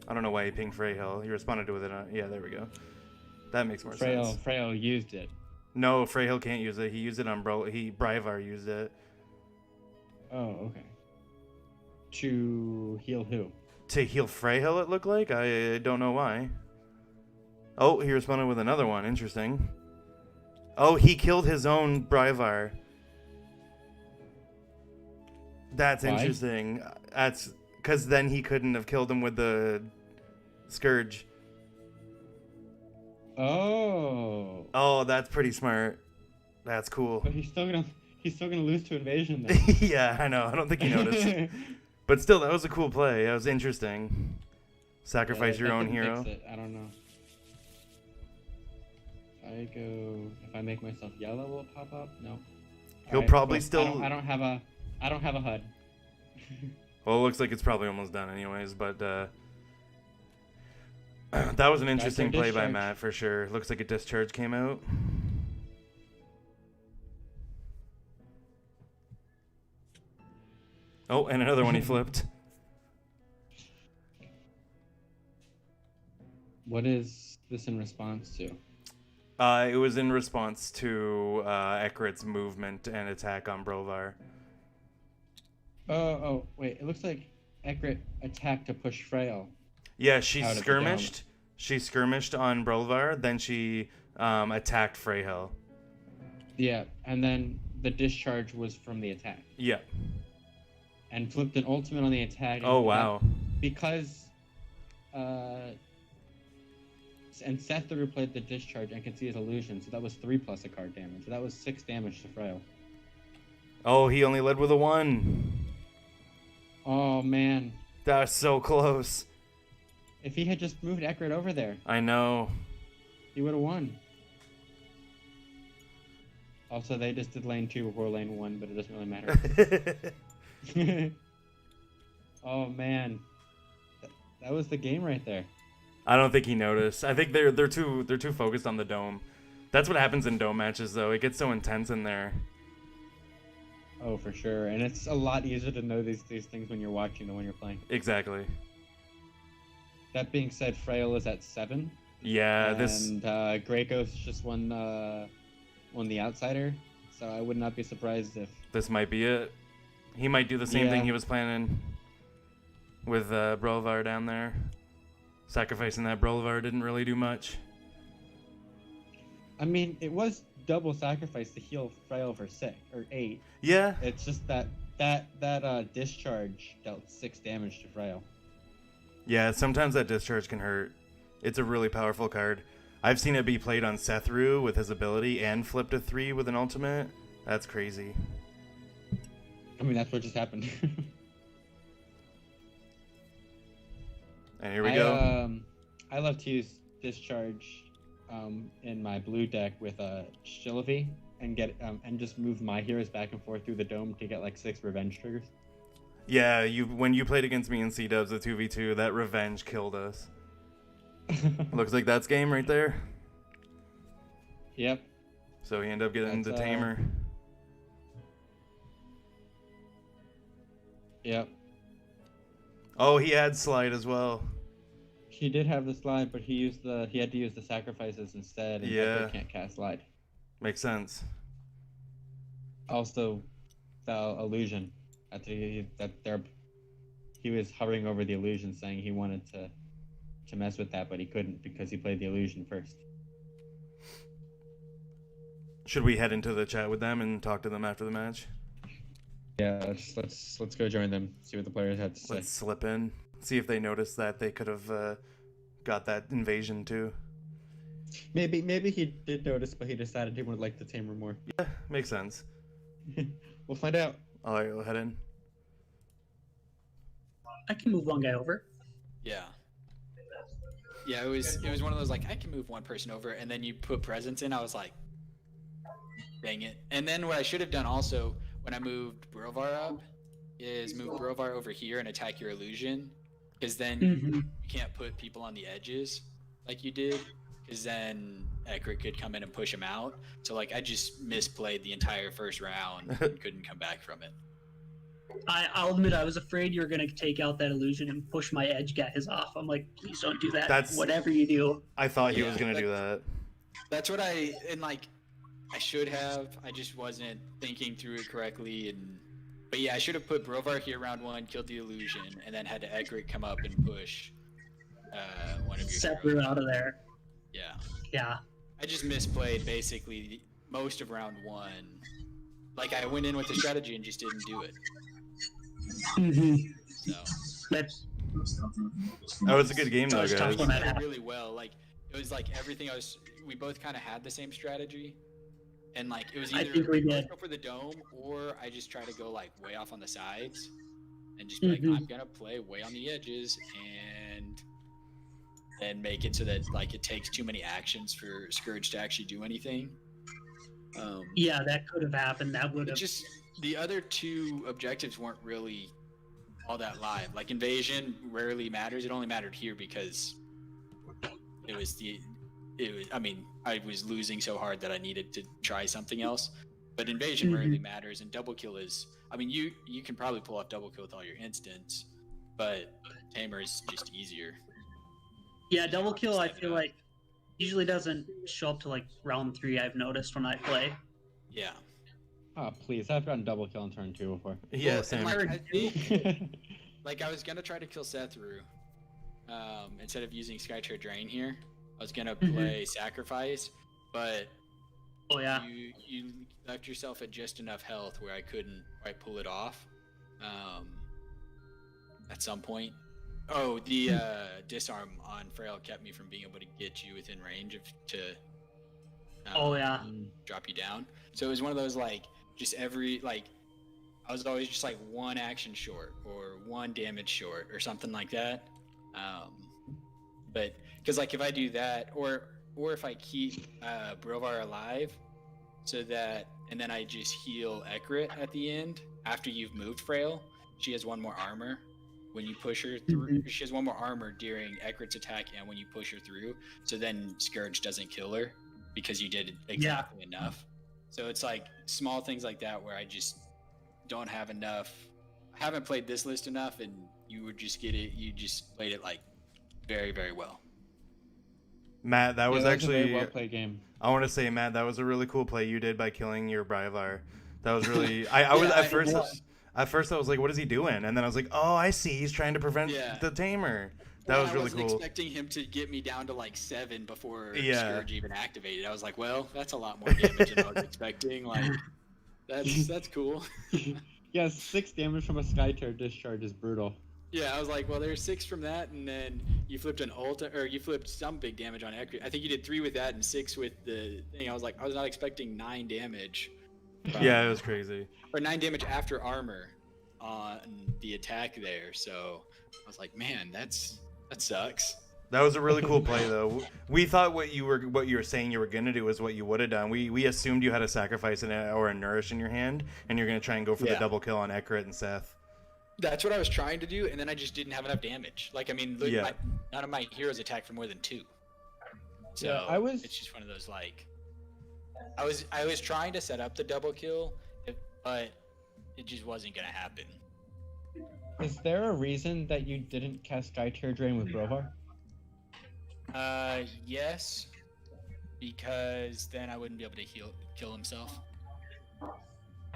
I don't know why he pinged Freyhill. He responded with it on... Yeah, there we go. That makes more sense. Freyhill used it. No, Freyhill can't use it. He used it on Bryvar used it. Oh, okay. To heal who? To heal Freyhill, it looked like? I don't know why. Oh, he responded with another one. Interesting. Oh, he killed his own Bryvar. That's Why? interesting. That's because then he couldn't have killed him with the Scourge. Oh. Oh, that's pretty smart. That's cool. But he's still gonna lose to invasion then. Yeah, I know. I don't think he noticed. But still, that was a cool play. That was interesting. Sacrifice your own hero. Fix it. I don't know. If I make myself yellow, will it pop up? No. He'll Alright, probably cool. still. I don't have a HUD. Well, it looks like it's probably almost done, anyways. But that was an interesting play by discharge. Matt for sure. Looks like a discharge came out. Oh, and another one he flipped. What is this in response to? It was in response to Ekrit's movement and attack on Brovar. Oh, wait. It looks like Ekrit attacked to push Frail. Yeah, she Out of the skirmished. She skirmished on Brovar, then she attacked Freyhill. Yeah, and then the discharge was from the attack. Yeah. And flipped an ultimate on the attack. Oh, wow. Because, and Sethru played the discharge and could see his illusion, so that was 3 plus a card damage. So that was 6 damage to Frail. Oh, he only led with a 1. Oh, man. That was so close. If he had just moved Ekrit over there, I know. he would have won. Also, they just did lane 2 before lane 1, but it doesn't really matter. Oh, man. That was the game right there. I don't think he noticed. I think they're too focused on the dome. That's what happens in dome matches, though. It gets so intense in there. Oh, for sure. And it's a lot easier to know these things when you're watching than when you're playing. Exactly. That being said, Frail is at 7. Yeah, and this. GrayGhost just won the outsider, so I would not be surprised if. This might be it. He might do the same thing Yeah. he was planning with Brovar down there. Sacrificing that Brovar didn't really do much. I mean, it was double sacrifice to heal Frail for 6 or 8. Yeah. It's just that discharge dealt 6 damage to Frail. Yeah, sometimes that discharge can hurt. It's a really powerful card. I've seen it be played on Sethru with his ability and flipped a 3 with an ultimate. That's crazy. I mean, that's what just happened. And here we go. I love to use discharge in my blue deck with Shillavi and get and just move my heroes back and forth through the dome to get like 6 revenge triggers. Yeah, when you played against me in C-Dubs at 2v2, that revenge killed us. Looks like that's game right there. Yep. So he ended up getting the Tamer. Yep. Oh, he had slide as well. He did have the slide, but he had to use the sacrifices instead, and Yeah. Ekrit can't cast slide. Makes sense. Also, the illusion. He was hovering over the illusion, saying he wanted to mess with that, but he couldn't because he played the illusion first. Should we head into the chat with them and talk to them after the match? Yeah, let's go join them. See what the players had to say. Let's slip in. See if they noticed that they could have got that invasion too. Maybe he did notice, but he decided he would like the tamer more. Yeah, makes sense. We'll find out. All right, we'll head in. I can move one guy over. Yeah. Yeah, it was one of those like I can move one person over, and then you put presence in. I was like, dang it. And then what I should have done also when I moved Brovar up is move Brovar over here and attack your illusion, because then you can't put people on the edges like you did, because then Ekrit could come in and push him out. So like I just misplayed the entire first round and couldn't come back from it. I'll admit I was afraid you were going to take out that illusion and push my edge guys off. I'm like, please don't do that. That's- Whatever you do. I thought he Yeah, was gonna do that. That's what I, and like, I should have. I just wasn't thinking through it correctly. But yeah, I should have put Brovar here round 1, killed the illusion, and then had to Egret come up and push one of your Set heroes. out of there. Yeah. Yeah. I just misplayed basically most of round 1. Like I went in with the strategy and just didn't do it. So That's That was a good game though, That was tough guys. when that did happened. really well. Like it was like everything we both kind of had the same strategy, and like it was I either think we let's did. go for the dome or I just try to go like way off on the sides and just be like I'm gonna play way on the edges and then make it so that like it takes too many actions for Scourge to actually do anything. Yeah, that could have happened. That would It have. just the other 2 objectives weren't really all that live. Like invasion rarely matters. It only mattered here because it was I mean, I was losing so hard that I needed to try something else. But invasion rarely matters, and double kill is. I mean, you can probably pull off double kill with all your instants, but Tamer is just easier. Yeah, double kill. I feel like usually doesn't show up to like round 3. I've noticed when I play. Yeah. Oh, please. I've gotten double kill on turn 2 before. Yeah, Well, same. and, like, I think, like I was gonna try to kill Sethru, instead of using Skytear Drain here. I was gonna play Sacrifice, but Oh yeah. you left yourself at just enough health where I couldn't quite pull it off. At some point. Oh, the disarm on Frail kept me from being able to get you within range to Oh yeah. drop you down. So it was one of those like just every like I was always just like 1 action short or 1 damage short or something like that. But because like if I do that or if I keep Brovar alive, so that and then I just heal Egret at the end after you've moved Frail, she has 1 more armor. When you push her through, she has 1 more armor during Egret's attack and when you push her through. So then Scourge doesn't kill her because you did exactly enough. So it's like small things like that where I just don't have enough. I haven't played this list enough, and you would just get it. You just played it like very, very well. Matt, that was a actually very well played game. I want to say, Matt, that was a really cool play you did by killing your Bryvar. That was really I was at first I was like, what is he doing? And then I was like, oh, I see, he's trying to prevent the Tamer. That was really I wasn't cool. expecting him to get me down to like 7 before Yeah. Scourge even activated. I was like, well, that's a lot more damage than I was expecting. Like, that's cool. Yeah, 6 damage from a Skytear discharge is brutal. Yeah, I was like, well, there's 6 from that, and then you flipped an ult, or you flipped some big damage on Egret. I think you did 3 with that and 6 with the thing. I was like, I was not expecting 9 damage. Yeah, it was crazy. Or 9 damage after armor on the attack there. So I was like, man, that sucks. That was a really cool play, though. We thought what you were saying you were gonna do was what you would have done. We assumed you had a sacrifice or a nourish in your hand, and you're gonna try and go for the double kill on Egret and Seth. That's what I was trying to do, and then I just didn't have enough damage. Like, I mean, none of my heroes attacked for more than 2. So it's just one of those like, I was trying to set up the double kill, but it just wasn't gonna happen. Is there a reason that you didn't cast Skytear Drain with Brovar? Yes, because then I wouldn't be able to kill himself.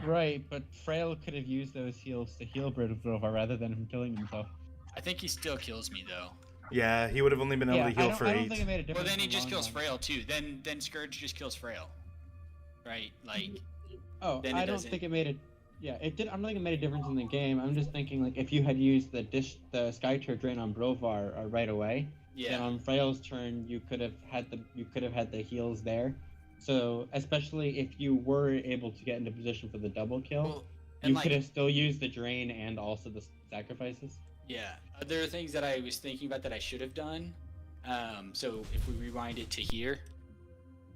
Right, but Frail could have used those heals to heal Brovar rather than him killing himself. I think he still kills me though. Yeah, he would have only been able to heal for 8. I don't think it made a difference. Well, then he in the just long kills run. Frail too. Then Scourge just kills Frail. Right? Like. Oh, then I don't think it made it. Yeah, it did. I don't think it made a difference in the game. I'm just thinking like if you had used the Skytear Drain on Brovar right away, then on Frail's turn you could have had the heals there. So especially if you were able to get into position for the double kill, you could have still used the drain and also the sacrifices. Yeah, there are things that I was thinking about that I should have done. So if we rewind it to here,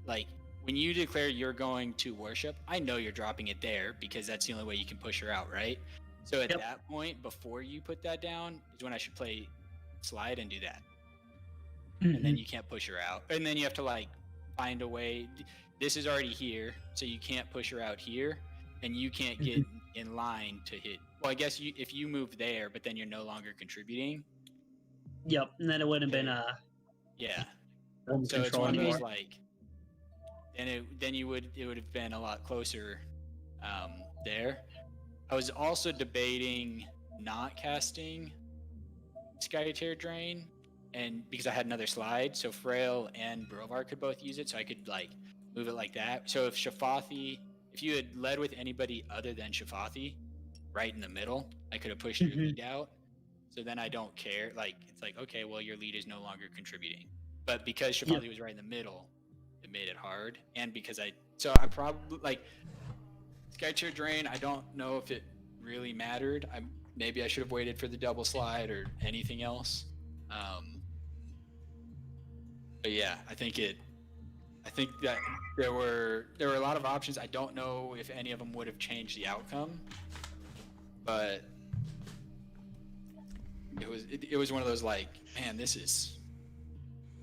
like when you declare you're going to worship, I know you're dropping it there because that's the only way you can push her out, right? So at that point, before you put that down, is when I should play slide and do that. And then you can't push her out. And then you have to like find a way. This is already here, so you can't push her out here, and you can't get in line to hit. Well, I guess if you move there, but then you're no longer contributing. Yep, and then it would have been Yeah. home So it's control one of anymore. those like, then it would have been a lot closer there. I was also debating not casting Skytear Drain, and because I had another slide, so Frail and Brovar could both use it, so I could like move it like that. So if you had led with anybody other than Shafathi, right in the middle, I could have pushed your lead out. So then I don't care. Like it's like, okay, well your lead is no longer contributing. But because Shafathi was right in the middle, it made it hard. And because I probably like Skytear Drain, I don't know if it really mattered. Maybe I should have waited for the double slide or anything else. But yeah, I think that there were a lot of options. I don't know if any of them would have changed the outcome, but it was one of those like, man, this is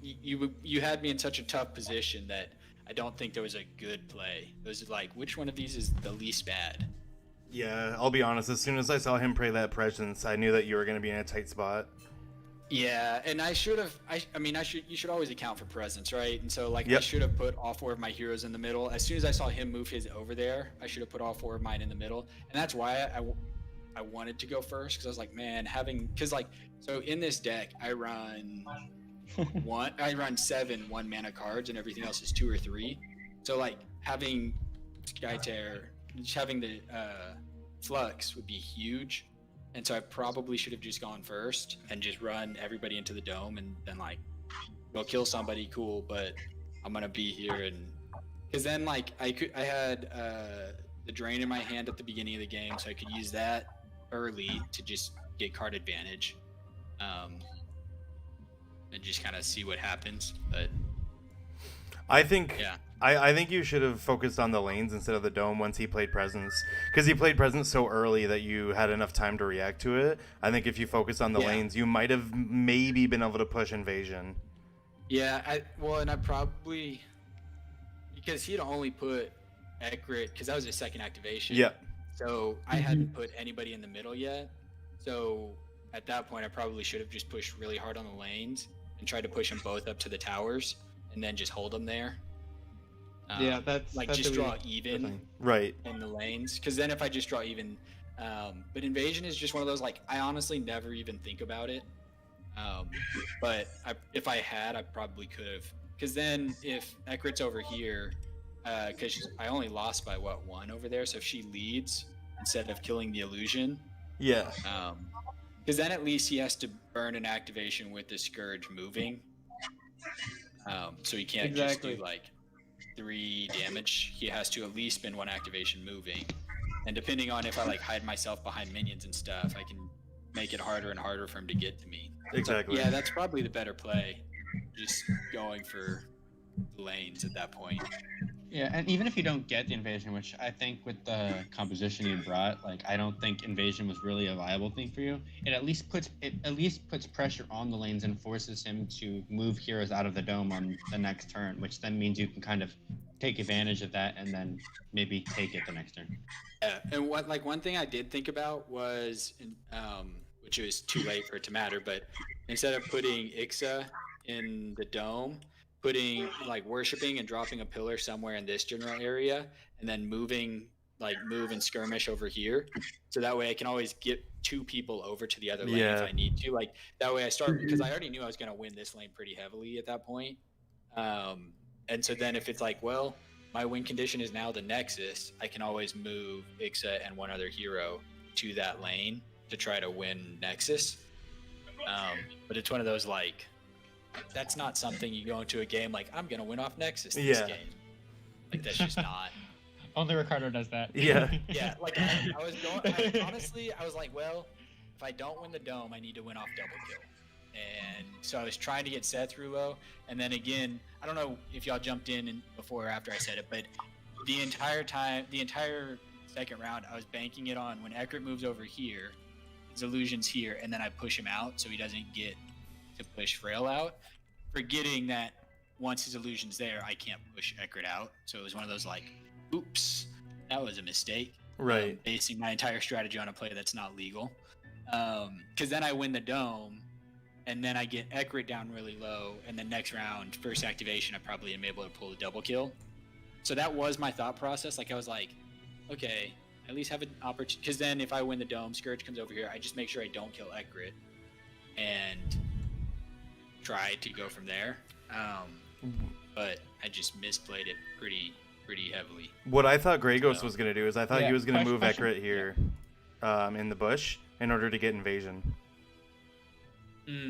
you had me in such a tough position that I don't think there was a good play. It was like, which one of these is the least bad? Yeah, I'll be honest. As soon as I saw him play that presence, I knew that you were going to be in a tight spot. Yeah, and I should have. You should always account for presence, right? And so, like, I should have put all 4 of my heroes in the middle. As soon as I saw him move his over there, I should have put all 4 of mine in the middle. And that's why I wanted to go first, because I was like, man, so in this deck, I run I run 7 1-mana cards, and everything else is 2 or 3. So like having Skytear, just having the Flux would be huge. And so I probably should have just gone first and just run everybody into the dome and then like go kill somebody, cool, but I'm gonna be here. And because then like I had the drain in my hand at the beginning of the game, so I could use that early to just get card advantage, and just kind of see what happens. But I think yeah. I think you should have focused on the lanes instead of the dome once he played presence, because he played presence so early that you had enough time to react to it. I think if you focused on the lanes, you might have maybe been able to push invasion. Yeah, and I probably, because he'd only put Ekrit, because that was his second activation. Yeah. So I hadn't put anybody in the middle yet. So at that point, I probably should have just pushed really hard on the lanes and tried to push them both up to the towers and then just hold them there. Yeah, that's just draw even right in the lanes, because then if I just draw even, but invasion is just one of those, like, I honestly never even think about it, but if I had, I probably could have, because then if Ekrit's over here, because I only lost by 1 over there, so if she leads instead of killing the illusion, because then at least he has to burn an activation with the Scourge moving, so he can't just do like 3 damage. He has to at least spend 1 activation moving, and depending on if I like hide myself behind minions and stuff, I can make it harder and harder for him to get to me. Exactly. So, yeah, that's probably the better play, just going for the lanes at that point. Yeah, and even if you don't get the invasion, which I think with the composition you brought, like I don't think invasion was really a viable thing for you. It at least puts pressure on the lanes and forces him to move heroes out of the dome on the next turn, which then means you can kind of take advantage of that and then maybe take it the next turn. Yeah, and one thing I did think about was, which was too late for it to matter, but instead of putting Ixa in the dome, putting like worshipping and dropping a pillar somewhere in this general area, and then move and skirmish over here, so that way I can always get 2 people over to the other lane if I need to. Like that way I start, because I already knew I was going to win this lane pretty heavily at that point. And so then if it's like, well, my win condition is now the Nexus, I can always move Ixa and 1 other hero to that lane to try to win Nexus. But it's one of those like, that's not something you go into a game like, I'm gonna win off Nexus this game. Like that's just not. Only Ricardo does that. Yeah. Yeah, like honestly, I was like, well, if I don't win the dome, I need to win off double kill. And so I was trying to get Seth through low, and then again, I don't know if y'all jumped in before or after I said it, but the entire second round, I was banking it on when Ekrit moves over here, his illusion's here, and then I push him out so he doesn't get to push Frail out, forgetting that once his illusion's there, I can't push Ekrit out. So it was one of those like, oops, that was a mistake. Right. Basing my entire strategy on a play that's not legal. Because then I win the dome, and then I get Ekrit down really low, and then next round, first activation, I probably am able to pull a double kill. So that was my thought process. Like I was like, okay, at least have an opportunity. Because then if I win the dome, Scourge comes over here. I just make sure I don't kill Ekrit and try to go from there. But I just misplayed it pretty heavily. What I thought GrayGhost So- was going to do is I thought he was going to move Ekrit here in the bush in order to get invasion.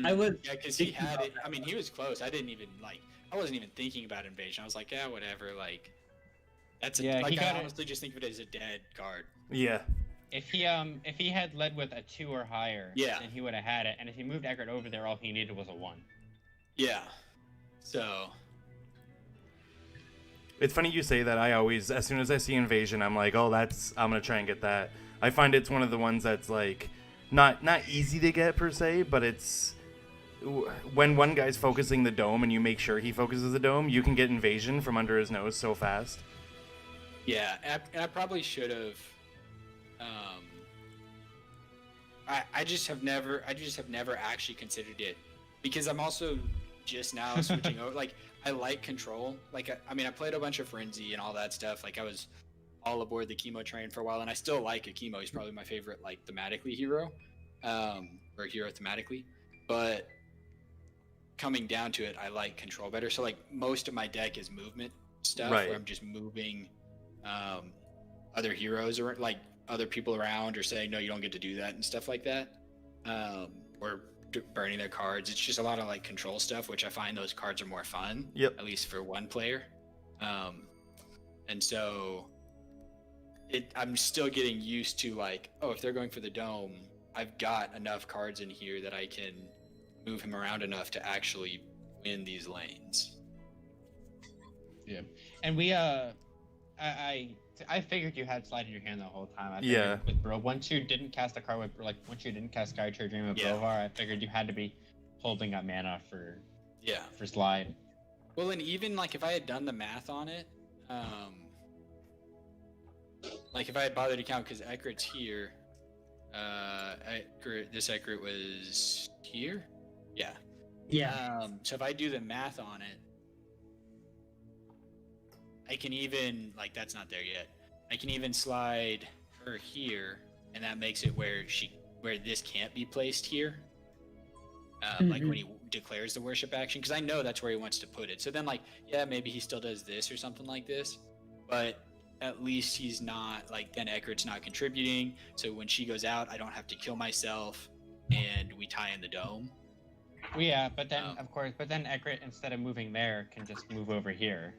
I would. Yeah, because he had it. I mean, he was close. I wasn't even thinking about invasion. I was like, yeah, whatever. Like, that's Yeah, he I got it. honestly just think of it as a dead card. Yeah. If he had led with a 2 or higher, Yeah. then he would have had it. And if he moved Ekrit over there, all he needed was a 1. Yeah. So. It's funny you say that. I always, as soon as I see invasion, I'm like, oh, I'm going to try and get that. I find it's one of the ones that's like not easy to get per se, but it's when one guy's focusing the dome and you make sure he focuses the dome, you can get invasion from under his nose so fast. Yeah, and I probably should have. I just have never actually considered it because I'm also just now switching over. Like I like control. Like I mean, I played a bunch of Frenzy and all that stuff. Like I was all aboard the chemo train for a while, and I still like a chemo. He's probably my favorite, like thematically hero, or hero thematically. But coming down to it, I like control better. So like most of my deck is movement stuff, Right. where I'm just moving other heroes or like other people around, or saying no, you don't get to do that and stuff like that, or burning their cards. It's just a lot of like control stuff, which I find those cards are more fun. Yep. At least for one player, and so I'm still getting used to like, oh, if they're going for the dome, I've got enough cards in here that I can move him around enough to actually win these lanes. Yeah. And we I figured you had Slide in your hand the whole time. I Yeah. figured with Bro, once you didn't cast a card with once you didn't cast Skytear Dream of Yeah. Brovar, I figured you had to be holding up mana for Yeah. Slide. Well, and even like if I had done the math on it, like if I had bothered to count, because Ekrit's here, this Ekrit was here, yeah. Yeah. So if I do the math on it, I can even like that's not there yet. I can even slide her here, and that makes it where this can't be placed here. Like when he declares the worship action, because I know that's where he wants to put it. So then, like, yeah, maybe he still does this or something like this, but at least he's not like then Ekrit's not contributing. So when she goes out, I don't have to kill myself, and we tie in the dome. Well, yeah, but then of course, Ekrit instead of moving there can just move over here,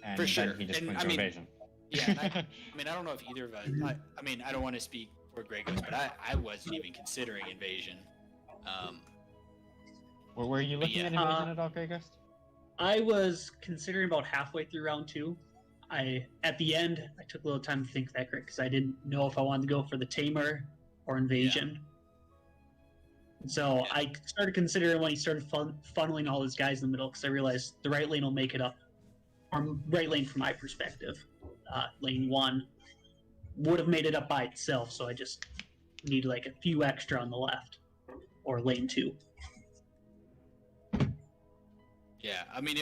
and For sure. then he just And, wins I mean, invasion. Yeah, and I mean, I don't know if either of us. I mean, I don't want to speak for GrayGhost, but I wasn't even considering invasion. Were you looking yeah. at invasion at all, GrayGhost? I was considering about halfway through round 2. At the end, I took a little time to think that because I didn't know if I wanted to go for the Tamer or Invasion. So I started considering when he started funneling all his guys in the middle, because I realized the right lane will make it up. Or right lane from my perspective. Lane 1 would have made it up by itself, so I just need like a few extra on the left. Or lane 2. Yeah, I mean,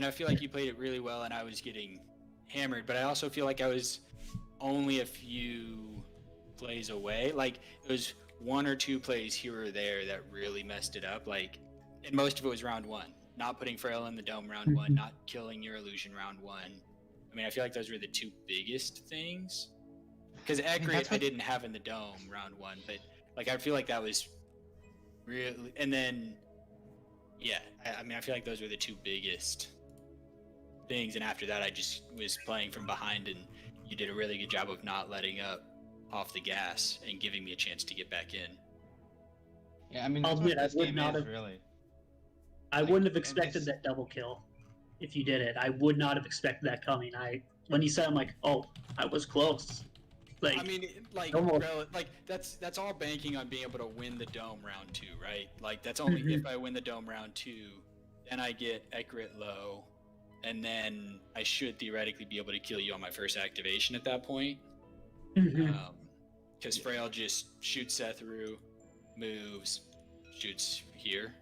I feel like you played it really well, and I was getting hammered, but I also feel like I was only a few plays away. Like, it was 1 or 2 plays here or there that really messed it up. Like, and most of it was round 1. Not putting Frail in the dome round 1, not killing your illusion round 1. I mean, I feel like those were the 2 biggest things. Because Ekrit I didn't have in the dome round 1, but like I feel like that was really, and then yeah, I mean, I feel like those were the 2 biggest things, and after that I just was playing from behind, and you did a really good job of not letting up off the gas and giving me a chance to get back in. Yeah, I mean, I'll that's what admit, this I would game not is, have- really. I Like, wouldn't have and expected this- that double kill if you did it. I would not have expected that coming. When you said, I'm like, oh, I was close. Like, I mean, like, almost. like that's all banking on being able to win the dome round 2, right? Like that's only if I win the dome round 2, then I get Ekrit low, and then I should theoretically be able to kill you on my first activation at that point. Because Frail just shoots Seth through, moves, shoots here.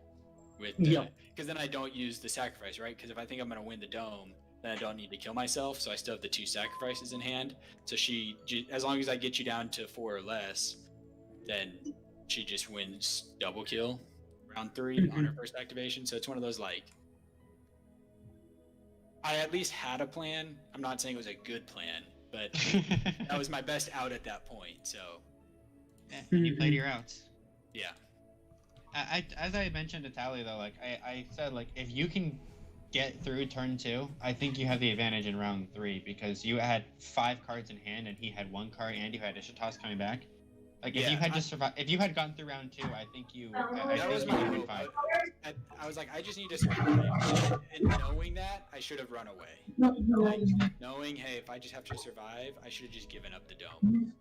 with Yep. because then I don't use the sacrifice, right? Because if I think I'm gonna win the dome, then I don't need to kill myself, so I still have the 2 sacrifices in hand. So as long as I get you down to 4 or less, then she just wins double kill round 3 on her first activation. So it's one of those like, I at least had a plan. I'm not saying it was a good plan, but that was my best out at that point. So You played your outs. yeah. As I mentioned to Tally though, like I said, like if you can get through turn 2, I think you have the advantage in round 3 because you had 5 cards in hand and he had 1 card and you had Ishitas coming back. Like if you had just survived, if you had gone through round 2, I think you. That was my hope. I was like, I just need to survive. And knowing that, I should have run away. Like, knowing, hey, if I just have to survive, I should have just given up the dome.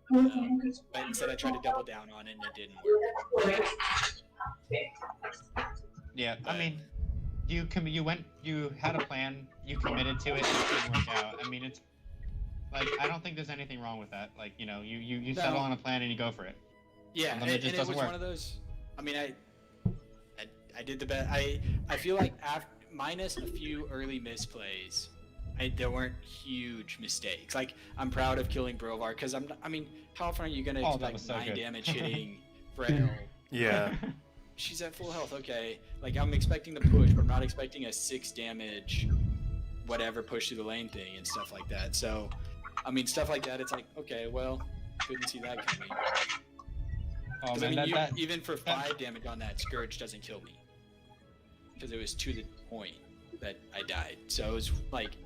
But instead, I tried to double down on it, and it didn't work. Yeah, I mean, you had a plan, you committed to it, and it didn't work out. I mean, it's like I don't think there's anything wrong with that. Like you settle on a plan and you go for it. Yeah, and it was one of those. I mean, I did the best. I feel like minus a few early misplays, there weren't huge mistakes. Like I'm proud of killing Brovar because I mean, how often are you gonna expect 9 damage hitting Frail? Yeah. She's at full health. Okay, like I'm expecting the push, but I'm not expecting a 6 damage, whatever push through the lane thing and stuff like that. So, I mean, stuff like that. It's like, okay, well, couldn't see that coming. Oh, I man, mean, that even for 5 damage on that, Scourge doesn't kill me because it was to the point that I died. So it was like,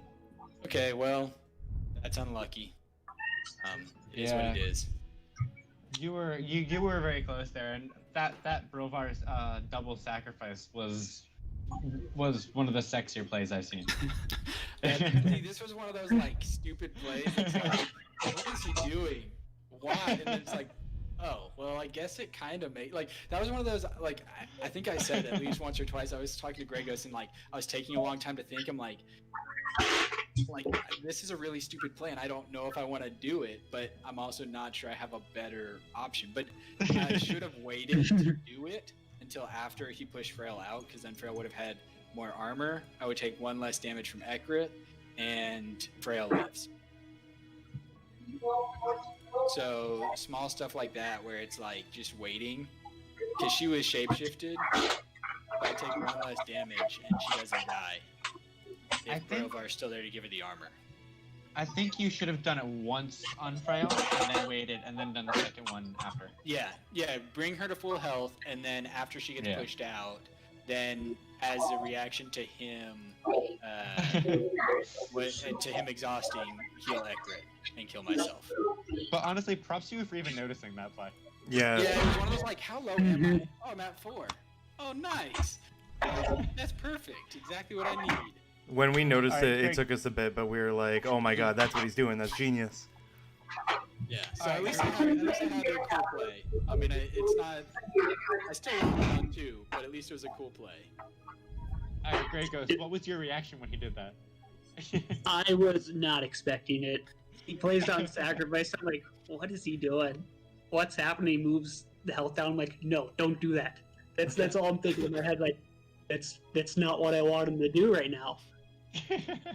okay, well, that's unlucky. It is what it is. You were very close there, and that Brovar's double sacrifice was one of the sexier plays I've seen. See, this was one of those like stupid plays. It's like, what is he doing? Why? And then it's like, oh, well, I guess it kind of made like that was one of those like I think I said at least once or twice. I was talking to GrayGhost and like I was taking a long time to think. I'm like this is a really stupid plan. I don't know if I want to do it, but I'm also not sure I have a better option. But I should have waited to do it until after he pushed Frail out, because then Frail would have had more armor. I would take 1 less damage from Ekrit, and Frail lives. So small stuff like that where it's like just waiting, because she was shapeshifted. I take 1 less damage and she doesn't die. If Brovar's still there to give her the armor. I think you should have done it once on Frail and then waited and then done the second one after. Yeah, bring her to full health, and then after she gets pushed out, then as a reaction to him, to him exhausting, heal Ekrit and kill myself. But honestly, props to you for even noticing that play. Yeah. Yeah, it was one of those like, how low am I? Oh, I'm at 4. Oh, nice. That's perfect. Exactly what I need. When we noticed All right, it took us a bit, but we were like, oh my god, that's what he's doing. That's genius. Yeah, so at least I had a cool play. I mean, it's not... I still won 1-2, but at least it was a cool play. Alright, GrayGhost, what was your reaction when he did that? I was not expecting it. He plays on sacrifice. I'm like, what is he doing? What's happening? He moves the health down. I'm like, no, don't do that. That's all I'm thinking in my head. Like, that's not what I want him to do right now.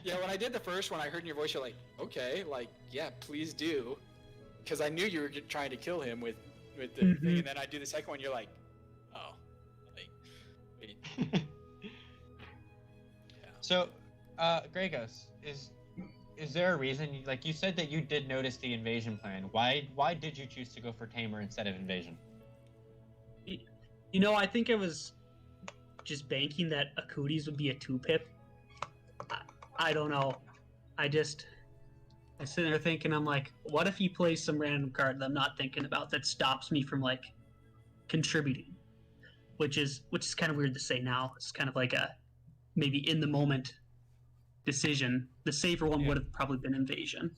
Yeah, when I did the first one, I heard in your voice, you're like, okay, like, yeah, please do. Because I knew you were trying to kill him with the thing, and then I do the second one, you're like, oh. Like, wait. Yeah. So, GrayGhost, is there a reason, like you said that you did notice the invasion plan. Why did you choose to go for Tamer instead of invasion? You know, I think I was just banking that Akutis would be a 2-pip. I don't know. I sit there thinking, I'm like, what if he plays some random card that I'm not thinking about that stops me from like contributing? Which is kind of weird to say now. It's kind of like a maybe in the moment decision. The safer one would have probably been invasion.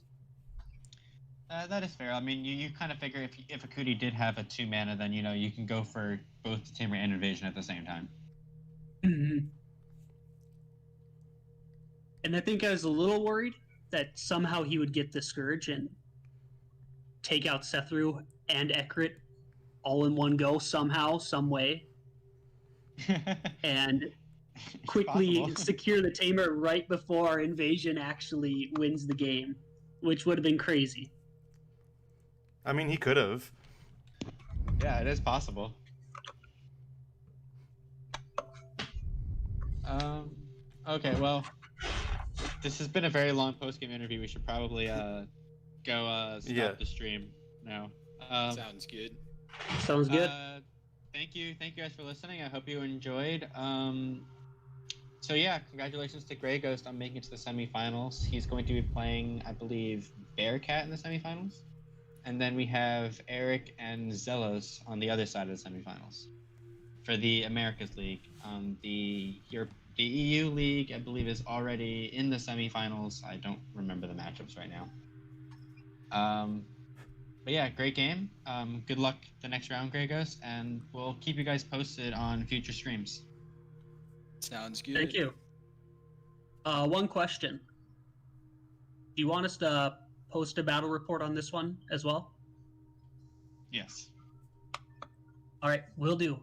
That is fair. I mean, you kind of figure if Akuti did have a 2 mana, then you can go for both Tamer and invasion at the same time. Mm-hmm. And I think I was a little worried that somehow he would get the Scourge and take out Sethru and Ekrit all in one go somehow, some way. and quickly Possible. secure the tamer right before Invasion actually wins the game, which would have been crazy. I mean, he could have. Yeah, it is possible. Okay, well, this has been a very long post-game interview. We should probably go stop the stream now. Sounds good. Sounds good. Thank you guys for listening. I hope you enjoyed. So yeah, congratulations to GrayGhost on making it to the semifinals. He's going to be playing, I believe, Bearcat in the semifinals. And then we have Eric and Zelos on the other side of the semifinals for the Americas League. The EU League, I believe, is already in the semifinals. I don't remember the matchups right now. But yeah, great game. Good luck the next round, GrayGhost, and we'll keep you guys posted on future streams. Sounds good. Thank you. One question. Do you want us to post a battle report on this one as well? Yes. All right, will do.